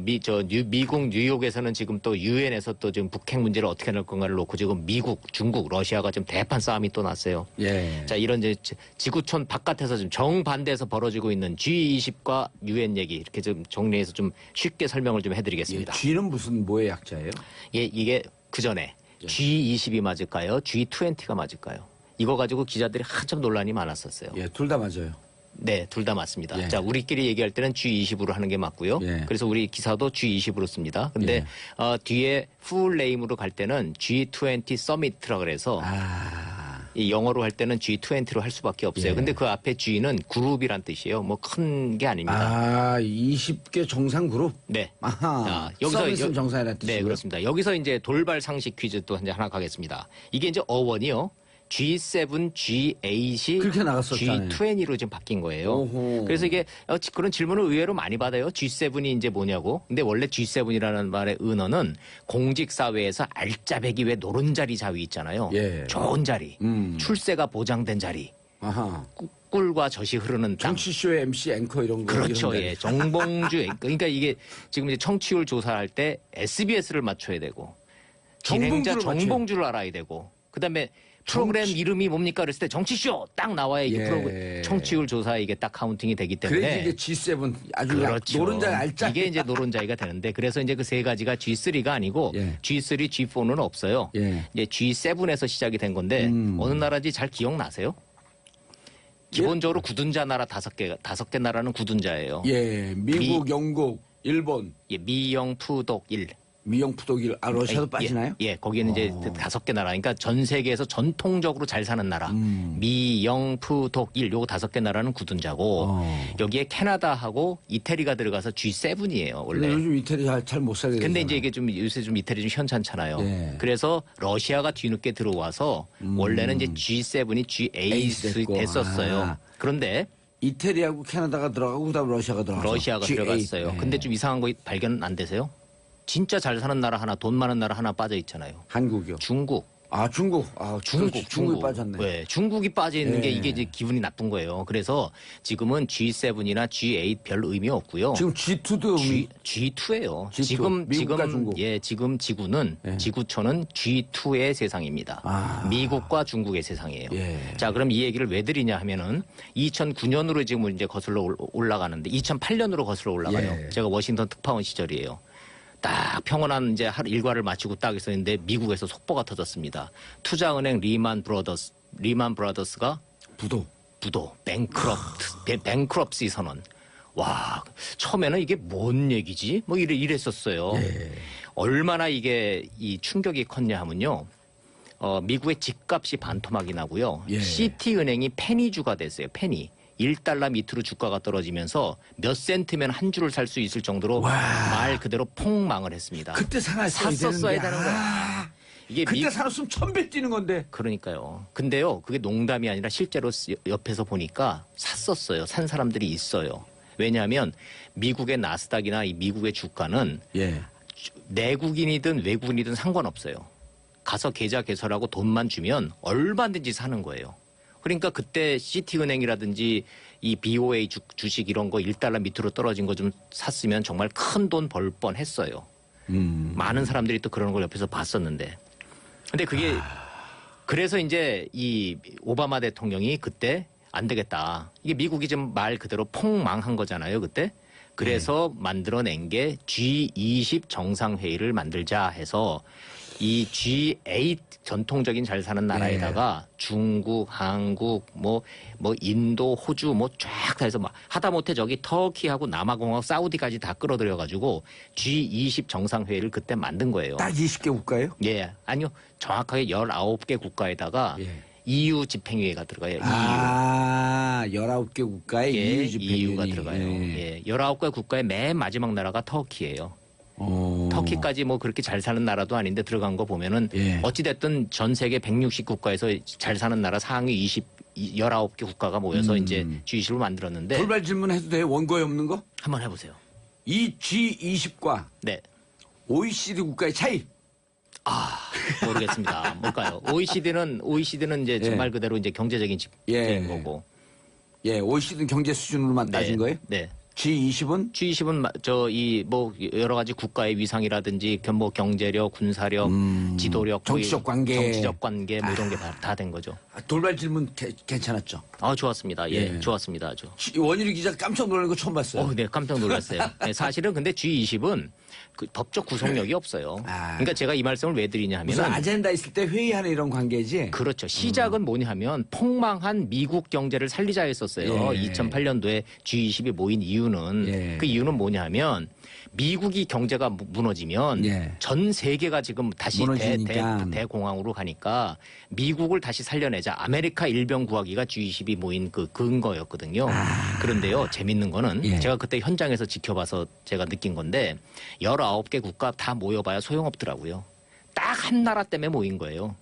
미국 뉴욕에서는 지금 또 유엔에서 또 지금 북핵 문제를 어떻게 할 건가를 놓고 지금 미국, 중국, 러시아가 지금 대판 싸움이 또 났어요. 예. 자 이런 이제 지구촌 바깥에서 지금 정반대에서 벌어지고 있는 G20과 유엔 얘기 이렇게 좀 정리해서 좀 쉽게 설명을 좀 해드리겠습니다. G는 무슨 뭐의 약자예요? 예, 이게 그 전에 G20이 맞을까요? G20가 맞을까요? 이거 가지고 기자들이 한참 논란이 많았었어요. 예, 둘 다 맞아요. 네, 둘 다 맞습니다. 예. 자, 우리끼리 얘기할 때는 G20으로 하는 게 맞고요. 예. 그래서 우리 기사도 G20으로 씁니다. 근데 뒤에 풀 네임으로 갈 때는 G20 서미트라 그래서 이 영어로 할 때는 G20로 할 수밖에 없어요. 예. 근데 그 앞에 G는 그룹이란 뜻이에요. 뭐 큰 게 아닙니다. 20개 정상 그룹? 네. 아하. 서비스 정상이라는 뜻이고요. 네, 그렇습니다. 여기서 이제 돌발 상식 퀴즈 또 이제 하나 가겠습니다. 이게 이제 어원이요. G7, G8이 그렇게 나갔었잖아요. G20로 지금 바뀐 거예요. 오호. 그래서 이게 그런 질문을 의외로 많이 받아요. G7이 이제 뭐냐고. 근데 원래 G7이라는 말의 은어는 공직 사회에서 알짜배기 왜 노른자리 자위 있잖아요. 예. 좋은 자리, 음. 출세가 보장된 자리, 아하. 꿀과 젖이 흐르는 땅. 정치쇼의 MC 앵커 이런 거. 그렇죠. 이런 예. 거. 정봉주. 그러니까 이게 지금 이제 청취율 조사할 때 SBS를 맞춰야 되고 진행자 정봉주를 정봉주를 알아야 되고 그다음에 프로그램 이름이 뭡니까 그랬을 때 정치쇼 딱 나와야 이게 예. 프로그램 청취율 조사에 이게 딱 카운팅이 되기 때문에 그래서 이게 G7 아주 그렇죠. 노른자 알짜. 이게 이제 노른자이가 되는데 그래서 이제 그 세 가지가 G3가 아니고 예. G3, G4는 없어요. 예. 이제 G7에서 시작이 된 건데 어느 나라인지 잘 기억나세요? 기본적으로 굳은자 나라 다섯 개 나라는 굳은자예요. 예, 미국, 영국, 일본, 예, 미영, 푸독, 일. 미영, 푸독일, 러시아도 빠지나요? 예, 거기는 이제 다섯 개 나라. 그러니까 전 세계에서 전통적으로 잘 사는 나라. 미영, 푸독, 일. 요거 다섯 개 나라는 굳은자고 여기에 캐나다하고 이태리가 들어가서 G7이에요, 근데 원래. 요즘 이태리 잘 못 살게 근데 되잖아요. 이제 이게 좀 요새 좀 이태리 좀 현찮잖아요. 예. 그래서 러시아가 뒤늦게 들어와서 원래는 이제 G7이 G8 됐고. 됐었어요. 아. 그런데 이태리하고 캐나다가 들어가고 그다음 러시아가 들어가서 러시아가 G8. 들어갔어요. 예. 근데 좀 이상한 거 발견 안 되세요? 진짜 잘 사는 나라 하나, 돈 많은 나라 하나 빠져 있잖아요. 한국이요. 중국. 아, 중국. 아, 중국이 빠졌네. 네, 중국이 빠져 있는 게 예. 이게 이제 기분이 나쁜 거예요. 그래서 지금은 G7이나 G8 별 의미 없고요. 지금 G2도 G2예요. G2, 지금 미국과 중국. 지금 지구는 예. 지구촌은 G2의 세상입니다. 아. 미국과 중국의 세상이에요. 예. 자, 그럼 이 얘기를 왜 드리냐 하면은 2009년으로 지금 이제 거슬러 올라가는데 2008년으로 거슬러 올라가요. 예. 제가 워싱턴 특파원 시절이에요. 딱 평온한 이제 일과를 마치고 딱 있었는데 미국에서 속보가 터졌습니다. 투자은행 리만 브라더스가 부도 뱅크럽시 선언. 와, 처음에는 이게 뭔 얘기지? 뭐 이랬었어요. 예. 얼마나 이게 이 충격이 컸냐 하면요. 미국의 집값이 반토막이 나고요. 예. 시티은행이 페니주가 됐어요. 페니. 1달러 밑으로 주가가 떨어지면서 몇 센트면 한 주를 살 수 있을 정도로 말 그대로 폭망을 했습니다. 그때 사놨어야 샀었어야 되는데. 되는 거야. 이게 그때 사놨으면 1000배 뛰는 건데. 그러니까요. 근데요, 그게 농담이 아니라 실제로 옆에서 보니까 샀었어요. 산 사람들이 있어요. 왜냐하면 미국의 나스닥이나 이 미국의 주가는 예. 내국인이든 외국인이든 상관없어요. 가서 계좌 개설하고 돈만 주면 얼마든지 사는 거예요. 그러니까 그때 시티은행이라든지 이 BOA 주식 이런 거 1달러 밑으로 떨어진 거 좀 샀으면 정말 큰 돈 벌 뻔했어요. 많은 사람들이 또 그런 걸 옆에서 봤었는데. 근데 그게 그래서 이제 이 오바마 대통령이 그때 안 되겠다. 이게 미국이 좀 말 그대로 폭망한 거잖아요, 그때. 그래서 만들어낸 게 G20 정상회의를 만들자 해서 이 G8 전통적인 잘 사는 나라에다가 중국, 한국, 뭐 인도, 호주 뭐 쫙 다 해서 막 하다못해 저기 터키하고 남아공하고 사우디까지 다 끌어들여가지고 G20 정상회의를 그때 만든 거예요. 딱 20개 국가예요? 예, 아니요. 정확하게 19개 국가에다가 예. EU 집행위회가 들어가요. 아, 19개 국가에 예, EU 집행위원회. EU가 들어가요. 예. 19개 국가의 맨 마지막 나라가 터키예요. 터키까지 뭐 그렇게 잘 사는 나라도 아닌데 들어간 거 보면은 예. 어찌됐든 전 세계 160국가에서 잘 사는 나라 상위 19개 국가가 모여서 이제 G20을 만들었는데 돌발 질문해도 돼요? 원고에 없는 거? 한번 해보세요. 이 G20과 네. OECD 국가의 차이. 모르겠습니다. 뭘까요? OECD는 이제 예. 말 그대로 이제 경제적인 집계인 예. 거고. 예, OECD는 경제 수준으로만 따진 거예요? 네. G20은 G20은 뭐 여러 가지 국가의 위상이라든지 뭐 경제력, 군사력, 지도력, 정치적 관계. 뭐 이런 게 다 된 거죠. 돌발 질문 괜찮았죠? 좋았습니다. 예, 예. 좋았습니다. 아주. 원일이 기자 깜짝 놀라는 거 처음 봤어요. 네, 깜짝 놀랐어요. 네, 사실은 근데 G20은 그 법적 구속력이 없어요. 그러니까 제가 이 말씀을 왜 드리냐 무슨 하면은 아젠다 있을 때 회의하는 이런 관계지? 그렇죠. 시작은 뭐냐 하면 폭망한 미국 경제를 살리자 했었어요. 예. 2008년도에 G20이 모인 이유는 예. 그 이유는 뭐냐 하면 미국이 경제가 무너지면 예. 전 세계가 지금 다시 무너지니까. 대공황으로 가니까 미국을 다시 살려내자. 아메리카 일병 구하기가 G20이 모인 그 근거였거든요. 그런데요. 재밌는 거는 예. 제가 그때 현장에서 지켜봐서 제가 느낀 건데 19개 국가 다 모여봐야 소용없더라고요. 딱 한 나라 때문에 모인 거예요.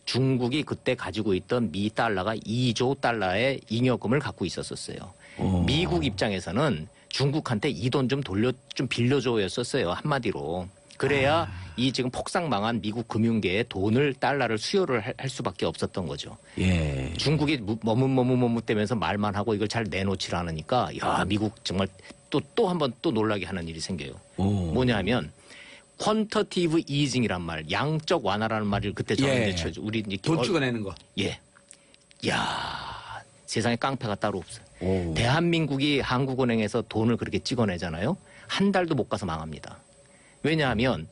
중국이 그때 가지고 있던 미 달러가 2조 달러의 잉여금을 갖고 있었어요. 미국 입장에서는 중국한테 이 돈 좀 빌려줘였었어요. 한마디로. 그래야 이 지금 폭삭 망한 미국 금융계에 달러를 수요를 할 수밖에 없었던 거죠. 예. 중국이 머뭇대면서 말만 하고 이걸 잘 내놓질 않으니까 야 미국 정말 또 한 번 또 놀라게 하는 일이 생겨요. 뭐냐면 퀀터티브 이징이란 말, 양적 완화라는 말을 그때 저는 예. 이제 우리 이제 돈 찍어내는 거. 예. 야 세상에 깡패가 따로 없어요. 오. 대한민국이 한국은행에서 돈을 그렇게 찍어내잖아요. 한 달도 못 가서 망합니다. 왜냐하면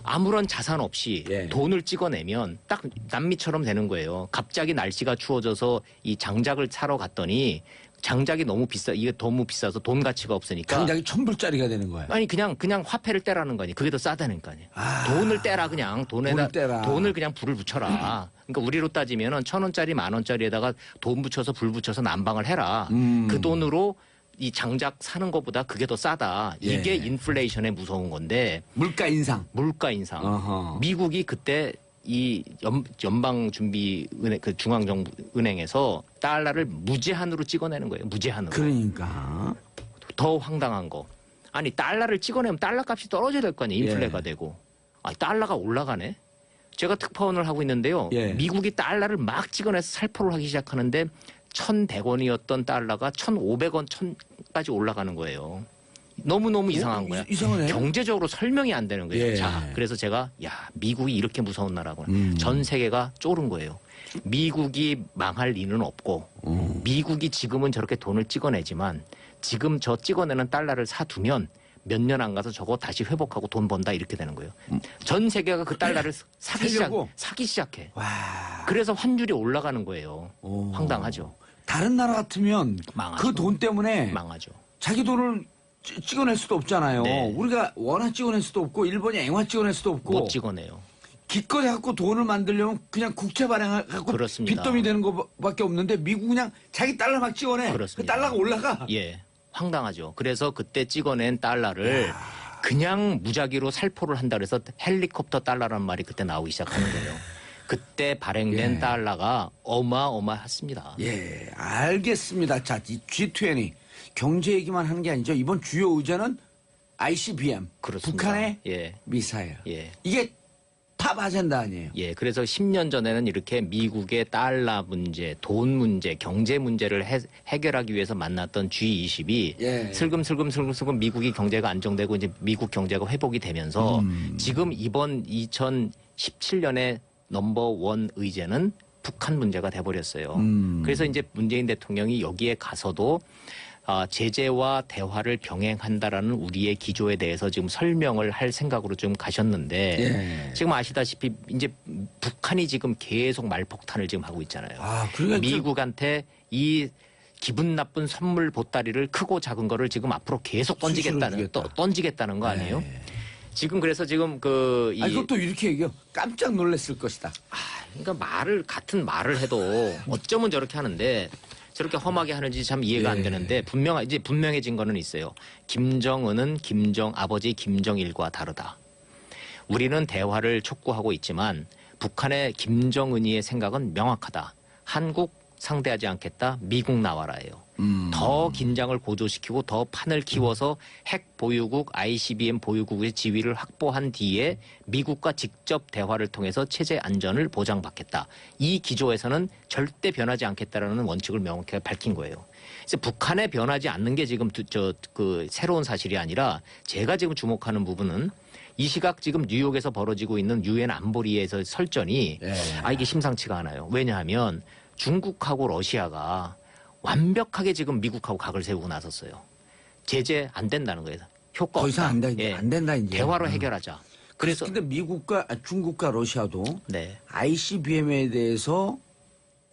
아무런 자산 없이 예. 돈을 찍어내면 딱 남미처럼 되는 거예요. 갑자기 날씨가 추워져서 이 장작을 사러 갔더니 장작이 이게 너무 비싸서 돈 가치가 없으니까. 장작이 1000불짜리가 되는 거야. 아니 그냥 화폐를 떼라는 거 아니에요. 그게 더 싸다는 거 아니에요. 돈을 떼라 그냥 돈을 떼라. 돈을 그냥 불을 붙여라. 그러니까 우리로 따지면은 1,000원짜리 10,000원짜리에다가 돈 붙여서 불 붙여서 난방을 해라. 그 돈으로 이 장작 사는 것보다 그게 더 싸다. 예. 이게 인플레이션의 무서운 건데 물가 인상. 물가 인상. 어허. 미국이 그때 이 연방준비은행 그 중앙정부은행에서 달러를 무제한으로 찍어내는 거예요. 무제한으로. 그러니까. 더 황당한 거. 아니 달러를 찍어내면 달러 값이 떨어져야 될 거 아니에요. 인플레가 되고. 달러가 올라가네. 제가 특파원을 하고 있는데요. 예. 미국이 달러를 막 찍어내서 살포를 하기 시작하는데 1,100원이었던 달러가 1,500원, 1,000까지 올라가는 거예요. 너무너무 이상한 거야. 이상하네. 경제적으로 설명이 안 되는 거예요. 예. 자, 그래서 제가 미국이 이렇게 무서운 나라구나. 전 세계가 쫄은 거예요. 미국이 망할 리는 없고 미국이 지금은 저렇게 돈을 찍어내지만 지금 저 찍어내는 달러를 사두면 몇 년 안 가서 저거 다시 회복하고 돈 번다 이렇게 되는 거예요. 전 세계가 그 달러를 살려고? 사기 시작해. 와. 그래서 환율이 올라가는 거예요. 오. 황당하죠. 다른 나라 같으면 망하죠. 그 돈 때문에 망하죠. 자기 돈을 찍어낼 수도 없잖아요. 네. 우리가 원화 찍어낼 수도 없고 일본이 앵화 찍어낼 수도 없고 못 찍어내요. 기껏 해갖고 돈을 만들려면 그냥 국채 발행하고 그렇습니다. 빚더미 되는 것밖에 없는데 미국 그냥 자기 달러 막 찍어내. 그렇습니다. 그 달러가 올라가. 예. 황당하죠. 그래서 그때 찍어낸 달러를 그냥 무작위로 살포를 한다 그래서 헬리콥터 달러란 말이 그때 나오기 시작하는 거예요. 그때 발행된 예. 달러가 어마어마했습니다. 예, 알겠습니다. 자, 이 G20 경제 얘기만 하는 게 아니죠. 이번 주요 의제는 ICBM, 그렇습니다. 북한의 예. 미사일. 예. 이게 탑 아젠다 아니에요. 예, 그래서 10년 전에는 이렇게 미국의 달러 문제, 돈 문제, 경제 문제를 해결하기 위해서 만났던 G20이 예. 슬금슬금 미국이 경제가 안정되고 이제 미국 경제가 회복이 되면서 지금 이번 2017년에 넘버원 의제는 북한 문제가 돼버렸어요. 그래서 이제 문재인 대통령이 여기에 가서도 제재와 대화를 병행한다라는 우리의 기조에 대해서 지금 설명을 할 생각으로 좀 가셨는데 예. 지금 아시다시피 이제 북한이 지금 계속 말폭탄을 지금 하고 있잖아요. 아, 그러니까 미국한테 이 기분 나쁜 선물 보따리를 크고 작은 거를 지금 앞으로 계속 던지겠다는 거 아니에요? 예. 지금 그래서 지금 아, 이것도 이렇게 얘기해요. 깜짝 놀랐을 것이다. 그러니까 같은 말을 해도 어쩌면 저렇게 하는데 저렇게 험하게 하는지 참 이해가 안 되는데 이제 분명해진 거는 있어요. 김정은은 아버지 김정일과 다르다. 우리는 대화를 촉구하고 있지만 북한의 김정은이의 생각은 명확하다. 한국 상대하지 않겠다. 미국 나와라예요. 더 긴장을 고조시키고 더 판을 키워서 핵 보유국 ICBM 보유국의 지위를 확보한 뒤에 미국과 직접 대화를 통해서 체제 안전을 보장받겠다. 이 기조에서는 절대 변하지 않겠다라는 원칙을 명확하게 밝힌 거예요. 그래서 북한에 변하지 않는 게 지금 그 새로운 사실이 아니라 제가 지금 주목하는 부분은 이 시각 지금 뉴욕에서 벌어지고 있는 유엔 안보리에서 설전이 이게 심상치가 않아요. 왜냐하면 중국하고 러시아가 완벽하게 지금 미국하고 각을 세우고 나섰어요. 제재 안 된다는 거예요. 효과 더 이상 없다. 안 된다 이제. 대화로 해결하자. 그래서 근데 중국과 러시아도 네. ICBM에 대해서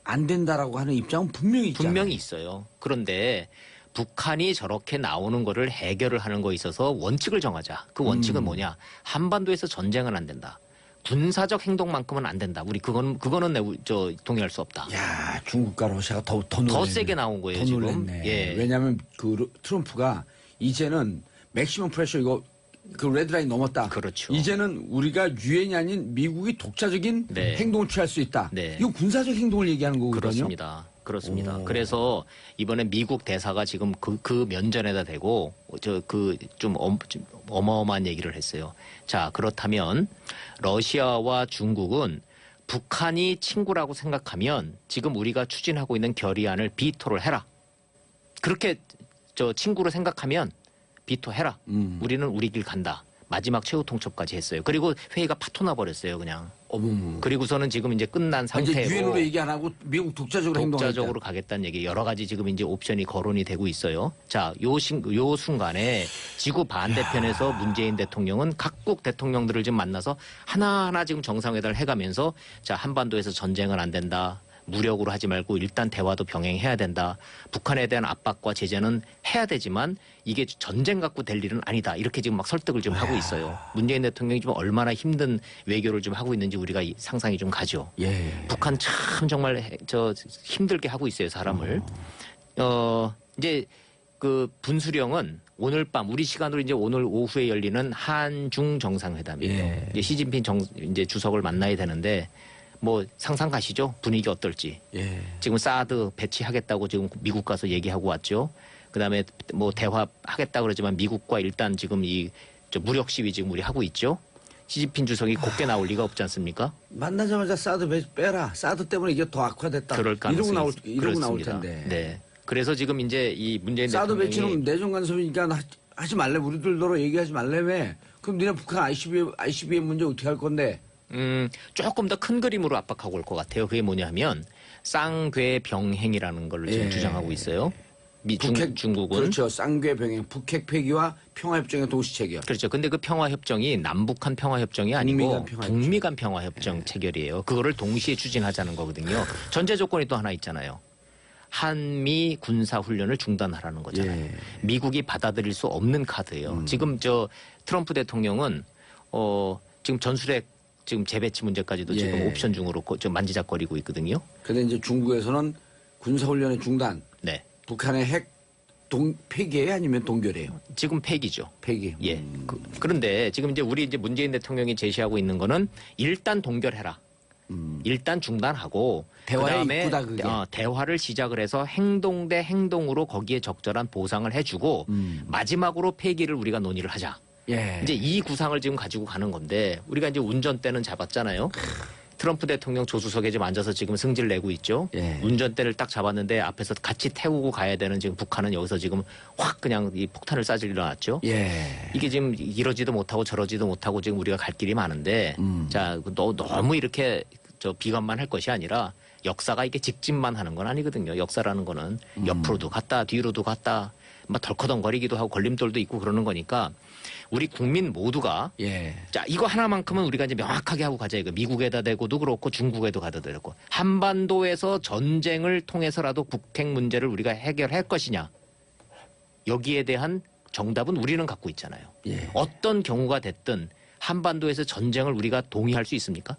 안 된다라고 하는 입장은 분명히 있잖아요. 분명히 있어요. 그런데 북한이 저렇게 나오는 거를 해결을 하는 거에 있어서 원칙을 정하자. 그 원칙은 뭐냐? 한반도에서 전쟁은 안 된다. 군사적 행동만큼은 안 된다. 우리 그거는 동의할 수 없다. 야, 중국과 러시아가 더 세게 나온 거예요, 더 지금. 놀랐네. 예. 왜냐하면 트럼프가 이제는 맥시멈 프레셔 그 레드라인 넘었다. 그렇죠. 이제는 우리가 유엔이 아닌 미국이 독자적인 네. 행동을 취할 수 있다. 네. 이거 군사적 행동을 얘기하는 거거든요. 그렇습니다. 그래서 이번에 미국 대사가 지금 그 면전에다 대고 좀 어마어마한 얘기를 했어요. 자, 그렇다면 러시아와 중국은 북한이 친구라고 생각하면 지금 우리가 추진하고 있는 결의안을 비토를 해라. 그렇게 친구로 생각하면 비토해라. 우리는 우리 길 간다. 마지막 최후 통첩까지 했어요. 그리고 회의가 파토나 버렸어요, 그냥. 어머머. 그리고,서는 지금 이제 끝난 상태로 이제 유엔으로 얘기 안 하고 미국 독자적으로 가겠다는 얘기 여러 가지 지금 이제 옵션이 거론이 되고 있어요. 자, 요 순간에 지구 반대편에서 문재인 대통령은 각국 대통령들을 지금 만나서 하나하나 지금 정상회담을 해가면서 자, 한반도에서 전쟁은 안 된다. 무력으로 하지 말고 일단 대화도 병행해야 된다. 북한에 대한 압박과 제재는 해야 되지만 이게 전쟁 갖고 될 일은 아니다. 이렇게 지금 막 설득을 좀 하고 있어요. 문재인 대통령이 좀 얼마나 힘든 외교를 좀 하고 있는지 우리가 상상이 좀 가죠. 예. 북한 참 정말 힘들게 하고 있어요, 사람을. 이제 그 분수령은 오늘 밤 우리 시간으로 이제 오늘 오후에 열리는 한중 정상회담이에요. 예. 이제 시진핑 이제 주석을 만나야 되는데 뭐 상상 가시죠? 분위기 어떨지. 예. 지금 사드 배치하겠다고 지금 미국 가서 얘기하고 왔죠. 그다음에 뭐 대화하겠다 그러지만 미국과 일단 지금 무력 시위 지금 우리 하고 있죠. 시진핑 주석이 곱게 나올 리가 없지 않습니까? 만나자마자 사드 빼라. 사드 때문에 이게 더 악화됐다. 그럴 가능성이 이러고 나올 그렇습니다. 텐데. 네. 그래서 지금 이제 이 문재인 사드 대통령이 배치는 내정 간섭이니까 하지 말래. 우리들로 얘기하지 말래매. 그럼 니네 북한 ICBM 문제 어떻게 할 건데? 조금 더 큰 그림으로 압박하고 올 것 같아요. 그게 뭐냐면 쌍괴 병행이라는 걸 지금 예. 주장하고 있어요. 중국은 그렇죠. 쌍괴 병행, 북핵 폐기와 평화협정의 동시 체결. 그렇죠. 근데 그 평화협정이 남북한 평화협정이 아니고 북미 간 평화협정 체결이에요. 그거를 동시에 추진하자는 거거든요. 전제 조건이 또 하나 있잖아요. 한미 군사 훈련을 중단하라는 거잖아요. 예. 미국이 받아들일 수 없는 카드예요. 지금 저 트럼프 대통령은 지금 전술핵 지금 재배치 문제까지도 지금 예. 옵션 중으로 좀 만지작거리고 있거든요. 근데 이제 중국에서는 군사훈련의 중단, 네. 북한의 핵 폐기예요 아니면 동결이에요? 지금 폐기죠. 폐기. 예. 그런데 지금 이제 우리 이제 문재인 대통령이 제시하고 있는 거는 일단 동결해라. 일단 중단하고 대화의 그다음에 입구다, 그게. 대화를 시작을 해서 행동 대 행동으로 거기에 적절한 보상을 해주고 마지막으로 폐기를 우리가 논의를 하자. 예. 이제 이 구상을 지금 가지고 가는 건데 우리가 이제 운전대는 잡았잖아요. 트럼프 대통령 조수석에 지금 앉아서 지금 승질 내고 있죠. 예. 운전대를 딱 잡았는데 앞에서 같이 태우고 가야 되는 지금 북한은 여기서 지금 확 그냥 이 폭탄을 쏴질 일어났죠. 예. 이게 지금 이러지도 못하고 저러지도 못하고 지금 우리가 갈 길이 많은데 자, 너무 이렇게 저 비관만 할 것이 아니라 역사가 이게 직진만 하는 건 아니거든요. 역사라는 거는 옆으로도 갔다 뒤로도 갔다 막 덜커덩거리기도 하고 걸림돌도 있고 그러는 거니까 우리 국민 모두가 예. 자, 이거 하나만큼은 우리가 이제 명확하게 하고 가자. 이거 미국에다 대고도 그렇고 중국에도 가도 되고 한반도에서 전쟁을 통해서라도 북핵 문제를 우리가 해결할 것이냐. 여기에 대한 정답은 우리는 갖고 있잖아요. 예. 어떤 경우가 됐든 한반도에서 전쟁을 우리가 동의할 수 있습니까?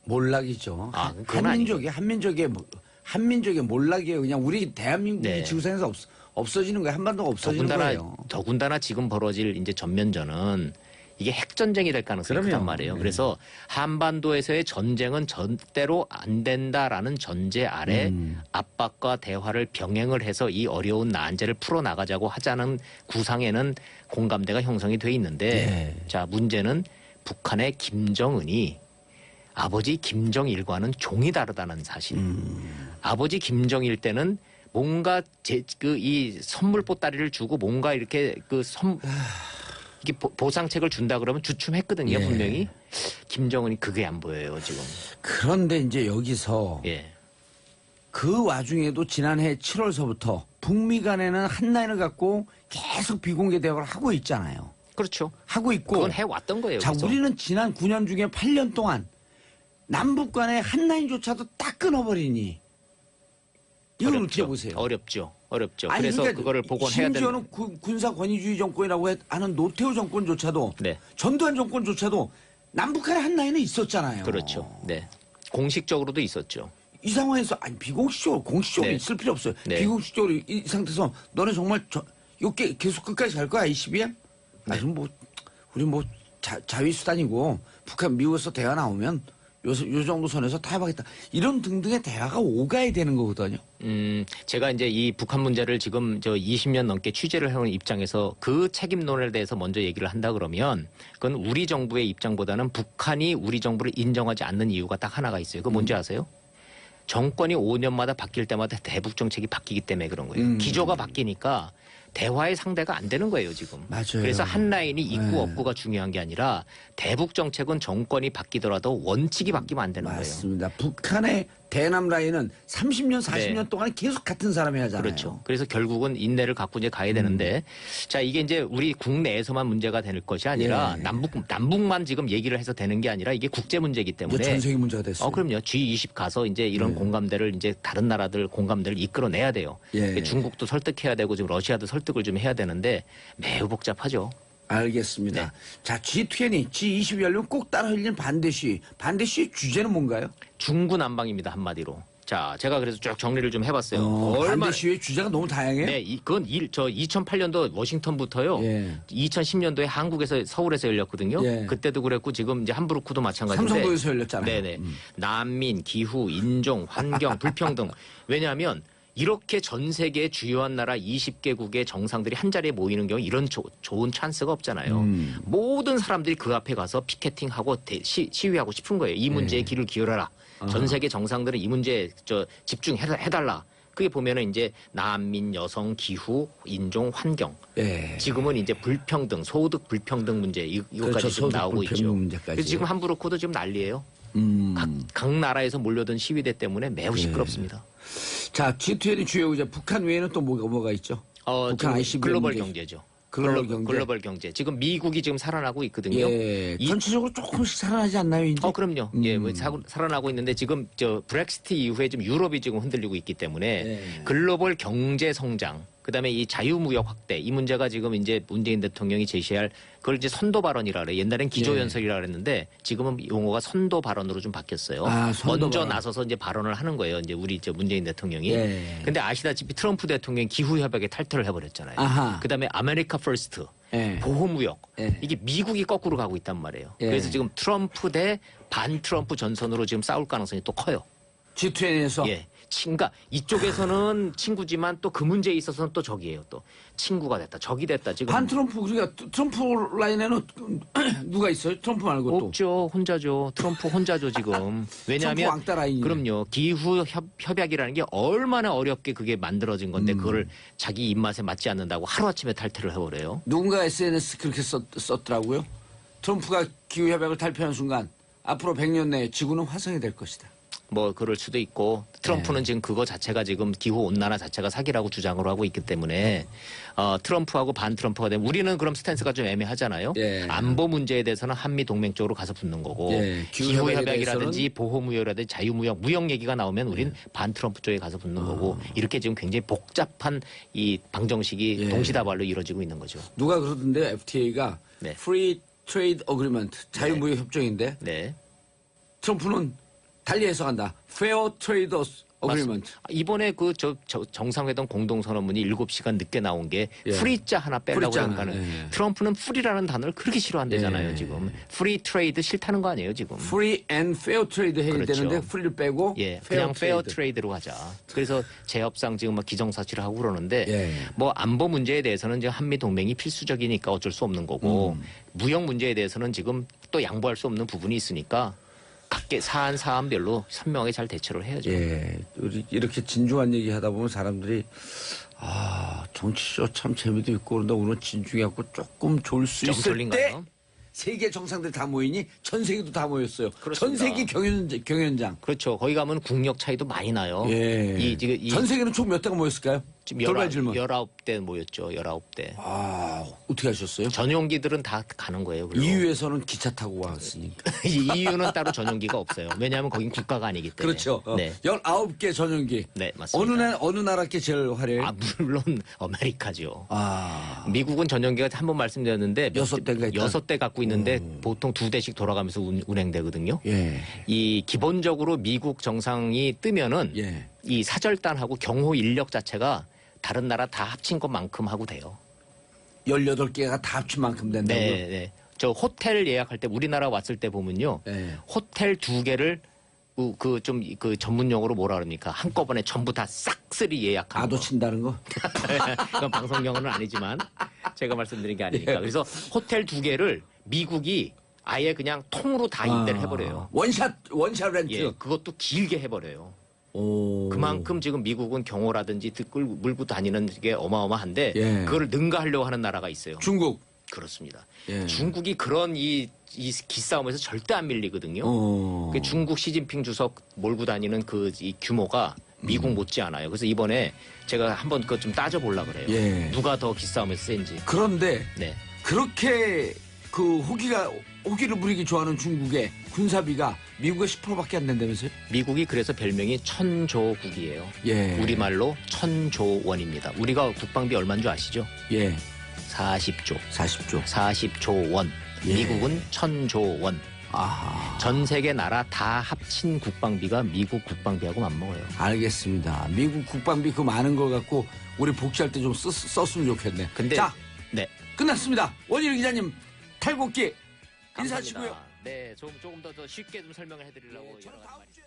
몰락이죠. 아, 그건 아니고. 한민족의 몰락이에요. 그냥 우리 대한민국이 네. 지구상에서 없어지는 거예요. 한반도가 없어지는 거예요. 더군다나 지금 벌어질 이제 전면전은 이게 핵전쟁이 될 가능성이 그럼요. 크단 말이에요. 그래서 한반도에서의 전쟁은 절대로 안 된다라는 전제 아래 압박과 대화를 병행을 해서 이 어려운 난제를 풀어나가자고 하자는 구상에는 공감대가 형성이 돼 있는데 자, 문제는 북한의 김정은이 아버지 김정일과는 종이 다르다는 사실. 아버지 김정일 때는 뭔가 이 선물 보따리를 주고 뭔가 이렇게 이게 보상책을 준다 그러면 주춤했거든요, 예. 분명히. 김정은이 그게 안 보여요, 지금. 그런데 이제 여기서 예. 그 와중에도 지난해 7월서부터 북미 간에는 한 라인을 갖고 계속 비공개 대화를 하고 있잖아요. 그렇죠. 하고 있고. 그건 해왔던 거예요. 자, 그래서. 우리는 지난 9년 중에 8년 동안 남북 간의 한 라인조차도 딱 끊어버리니 이걸 어떻게 보세요? 어렵죠. 아니, 그래서 그러니까 그거를 복원해야 되는. 심지어는 군사 권위주의 정권이라고 하는 노태우 정권조차도 네. 전두환 정권조차도 남북한의 한 라인은 있었잖아요. 그렇죠. 네. 공식적으로도 있었죠. 이 상황에서 아니 비공식적으로 공식적으로 네. 있을 필요 없어요. 네. 비공식적으로 이 상태에서 너네 정말 이렇게 계속 끝까지 갈 거야 ICBM? 네. 아니 우리 자위 수단이고 북한 미국에서 대화 나오면 요 정도 선에서 타협하겠다. 이런 등등의 대화가 오가야 되는 거거든요. 제가 이제 이 북한 문제를 지금 20년 넘게 취재를 해온 입장에서 그 책임론에 대해서 먼저 얘기를 한다 그러면 그건 우리 정부의 입장보다는 북한이 우리 정부를 인정하지 않는 이유가 딱 하나가 있어요. 그거 뭔지 아세요? 정권이 5년마다 바뀔 때마다 대북 정책이 바뀌기 때문에 그런 거예요. 기조가 바뀌니까 대화의 상대가 안 되는 거예요, 지금. 맞아요. 그래서 한 라인이 있고 네. 없고가 중요한 게 아니라 대북 정책은 정권이 바뀌더라도 원칙이 바뀌면 안 되는 거예요. 맞습니다. 북한의 대남 라인은 30년, 40년 네. 동안 계속 같은 사람이 하잖아요. 그렇죠. 그래서 결국은 인내를 갖고 이제 가야 되는데, 자, 이게 이제 우리 국내에서만 문제가 될 것이 아니라 예. 남북만 지금 얘기를 해서 되는 게 아니라 이게 국제 문제이기 때문에. 이제 전 세계 문제가 됐어요. 그럼요. G20 가서 이제 이런 공감대를 이제 다른 나라들 공감대를 이끌어내야 돼요. 예. 중국도 설득해야 되고 지금 러시아도 설득을 좀 해야 되는데 매우 복잡하죠. 알겠습니다. 네. 자, G20, G20 열리면 꼭 따라 흘리는 반대 시위. 반대 시위 주제는 뭔가요? 중구난방입니다, 한마디로. 자, 제가 그래서 쭉 정리를 좀 해봤어요. 반대 시위의 주제가 너무 다양해요? 네, 그건 2008년도 워싱턴부터요. 예. 2010년도에 한국에서 서울에서 열렸거든요. 예. 그때도 그랬고 지금 이제 함부르크도 마찬가지인데. 삼성도에서 열렸잖아요. 네네. 난민, 기후, 인종, 환경, 불평등. 왜냐하면 이렇게 전 세계 주요한 나라 20개국의 정상들이 한 자리에 모이는 경우 이런 좋은 찬스가 없잖아요. 모든 사람들이 그 앞에 가서 피켓팅하고 시위하고 싶은 거예요. 이 문제에 귀를 기울여라. 전 세계 정상들은 이 문제에 집중해달라. 그게 보면은 이제 난민, 여성, 기후, 인종, 환경. 예. 지금은 이제 불평등, 소득 불평등 문제 이것까지 그렇죠. 지금 나오고 소득 있죠. 불평등 문제까지. 그래서 지금 함부르크도 지금 난리예요. 각 나라에서 몰려든 시위대 때문에 매우 시끄럽습니다. 자, G20 주요 의제 북한 외에는 또 뭐가 있죠? 북한 지금 ICBM 글로벌 문제. 경제죠. 글로벌 경제. 지금 미국이 지금 살아나고 있거든요. 예. 전체적으로 조금씩 살아나지 않나요, 이제? 그럼요. 예, 뭐 살아나고 있는데 지금 브렉시트 이후에 지금 유럽이 지금 흔들리고 있기 때문에 예. 글로벌 경제 성장, 그다음에 이 자유무역 확대 이 문제가 지금 이제 문재인 대통령이 제시할 그걸 이제 선도 발언이라 그래. 옛날엔 기조연설이라 그랬는데 지금은 용어가 선도 발언으로 좀 바뀌었어요. 선도 먼저 발언. 나서서 이제 발언을 하는 거예요. 이제 우리 문재인 대통령이. 예. 근데 아시다시피 트럼프 대통령이 기후 협약에 탈퇴를 해버렸잖아요. 아하. 그다음에 아메리카 퍼스트. 예. 보호무역 예. 이게 미국이 거꾸로 가고 있단 말이에요. 예. 그래서 지금 트럼프 대 반 트럼프 전선으로 지금 싸울 가능성이 또 커요. G20에서 예, 그러니까 이쪽에서는 친구지만 또 그 문제에 있어서는 또 적이에요. 또 친구가 됐다, 적이 됐다. 지금 반 트럼프 우리가 트럼프 라인에는 누가 있어요? 트럼프 말고 또. 없죠, 혼자죠. 트럼프 혼자죠 지금. 트럼프 왜냐하면 왕따 라인이네. 그럼요. 기후 협약이라는 게 얼마나 어렵게 그게 만들어진 건데 그걸 자기 입맛에 맞지 않는다고 하루 아침에 탈퇴를 해버려요. 누군가 SNS 그렇게 썼더라고요. 트럼프가 기후협약을 탈퇴하는 순간 앞으로 100년 내에 지구는 화성이 될 것이다. 뭐 그럴 수도 있고 트럼프는 네. 지금 그거 자체가 지금 기후 온난화 자체가 사기라고 주장을 하고 있기 때문에 트럼프하고 반 트럼프가 되면 우리는 그럼 스탠스가 좀 애매하잖아요. 예. 안보 문제에 대해서는 한미 동맹 쪽으로 가서 붙는 거고 예. 기후 기후 협약이라든지 대해서는- 보호무역이라든지 자유무역 무역 얘기가 나오면 우린 반 트럼프 쪽에 가서 붙는 거고 이렇게 지금 굉장히 복잡한 이 방정식이 예. 동시다발로 이루어지고 있는 거죠. 누가 그러던데 FTA가 네. Free Trade Agreement 자유무역 협정인데 네. 트럼프는 달리 해석한다. Fair Trade Agreement. 이번에 그 정상회담 공동선언문이 7시간 늦게 나온 게 예. 프리자 하나 빼려고 프리자 하는 하나, 예. 트럼프는 프리라는 단어를 그렇게 싫어한대잖아요 예. 지금. 프리 트레이드 싫다는 거 아니에요 지금. Free and Fair Trade 해야 그렇죠. 되는데 Free를 빼고 예, Fair 그냥 페어 Trade. 트레이드로 가자. 그래서 제협상 지금 막 기정사실을 하고 그러는데 예. 뭐 안보 문제에 대해서는 이제 한미 동맹이 필수적이니까 어쩔 수 없는 거고 무역 문제에 대해서는 지금 또 양보할 수 없는 부분이 있으니까 각계 사안별로 선명하게 잘 대처를 해야죠. 예, 우리 이렇게 진중한 얘기 하다 보면 사람들이 정치쇼 참 재미도 있고 그런데 오늘 진중해갖고 조금 졸 수 좀 있을 졸린가요? 때 세계 정상들이 다 모이니 전 세계도 다 모였어요. 그렇습니다. 전 세계 경연장. 그렇죠. 거기 가면 국력 차이도 많이 나요. 예. 전 세계는 총 몇 대가 모였을까요? 지금 돌발 질문. 19대 모였죠. 19대. 어떻게 하셨어요? 전용기들은 다 가는 거예요. 그리고. EU에서는 기차 타고 왔으니까. EU는 따로 전용기가 없어요. 왜냐하면 거긴 국가가 아니기 때문에. 그렇죠. 네. 19개 전용기. 네, 맞습니다. 어느 나라께 제일 화려해요? 물론 아메리카죠. 아. 미국은 전용기가 한 번 말씀드렸는데 6대가 있다? 6대 갖고 있는데 보통 2대씩 돌아가면서 운행되거든요. 예. 이 기본적으로 미국 정상이 뜨면은 예. 이 사절단하고 경호 인력 자체가 다른 나라 다 합친 것만큼 하고 돼요. 18개가 다 합친 만큼 된다고요? 네, 네. 저 호텔 예약할 때 우리나라 왔을 때 보면요. 네. 호텔 2개를 그 전문 용어로 뭐라 그럽니까? 한꺼번에 전부 다 싹쓸이 예약하는 아도 거. 친다는 거? 그건 방송 용어는 아니지만 제가 말씀드린 게 아니니까. 예. 그래서 호텔 2개를 미국이 아예 그냥 통으로 다 임대를 해버려요. 원샷 렌트. 예, 그것도 길게 해버려요. 오. 그만큼 지금 미국은 경호라든지 물고 다니는 게 어마어마한데 예. 그걸 능가하려고 하는 나라가 있어요. 중국. 그렇습니다. 예. 중국이 그런 이 기싸움에서 절대 안 밀리거든요. 그 중국 시진핑 주석 몰고 다니는 이 규모가 미국 못지 않아요. 그래서 이번에 제가 한번 그것 좀 따져보려고 그래요. 예. 누가 더 기싸움에서 센지. 그런데 네. 그렇게 그 호기를 부리기 좋아하는 중국의 군사비가 미국의 10%밖에 안 된다면서요? 미국이 그래서 별명이 천조국이에요. 예. 우리말로 천조원입니다. 우리가 국방비 얼마인 줄 아시죠? 예. 40조. 40조. 40조 원. 예. 미국은 1000조 원. 아하. 전 세계 나라 다 합친 국방비가 미국 국방비하고 맞먹어요. 알겠습니다. 미국 국방비 그 많은 걸 갖고 우리 복지할 때 좀 썼으면 좋겠네. 근데 자, 네. 끝났습니다. 원희룡 기자님 탈곡기 인사하시고요. 감사합니다. 네, 조금 더 쉽게 좀 설명을 해드리려고 여러 가지 말씀.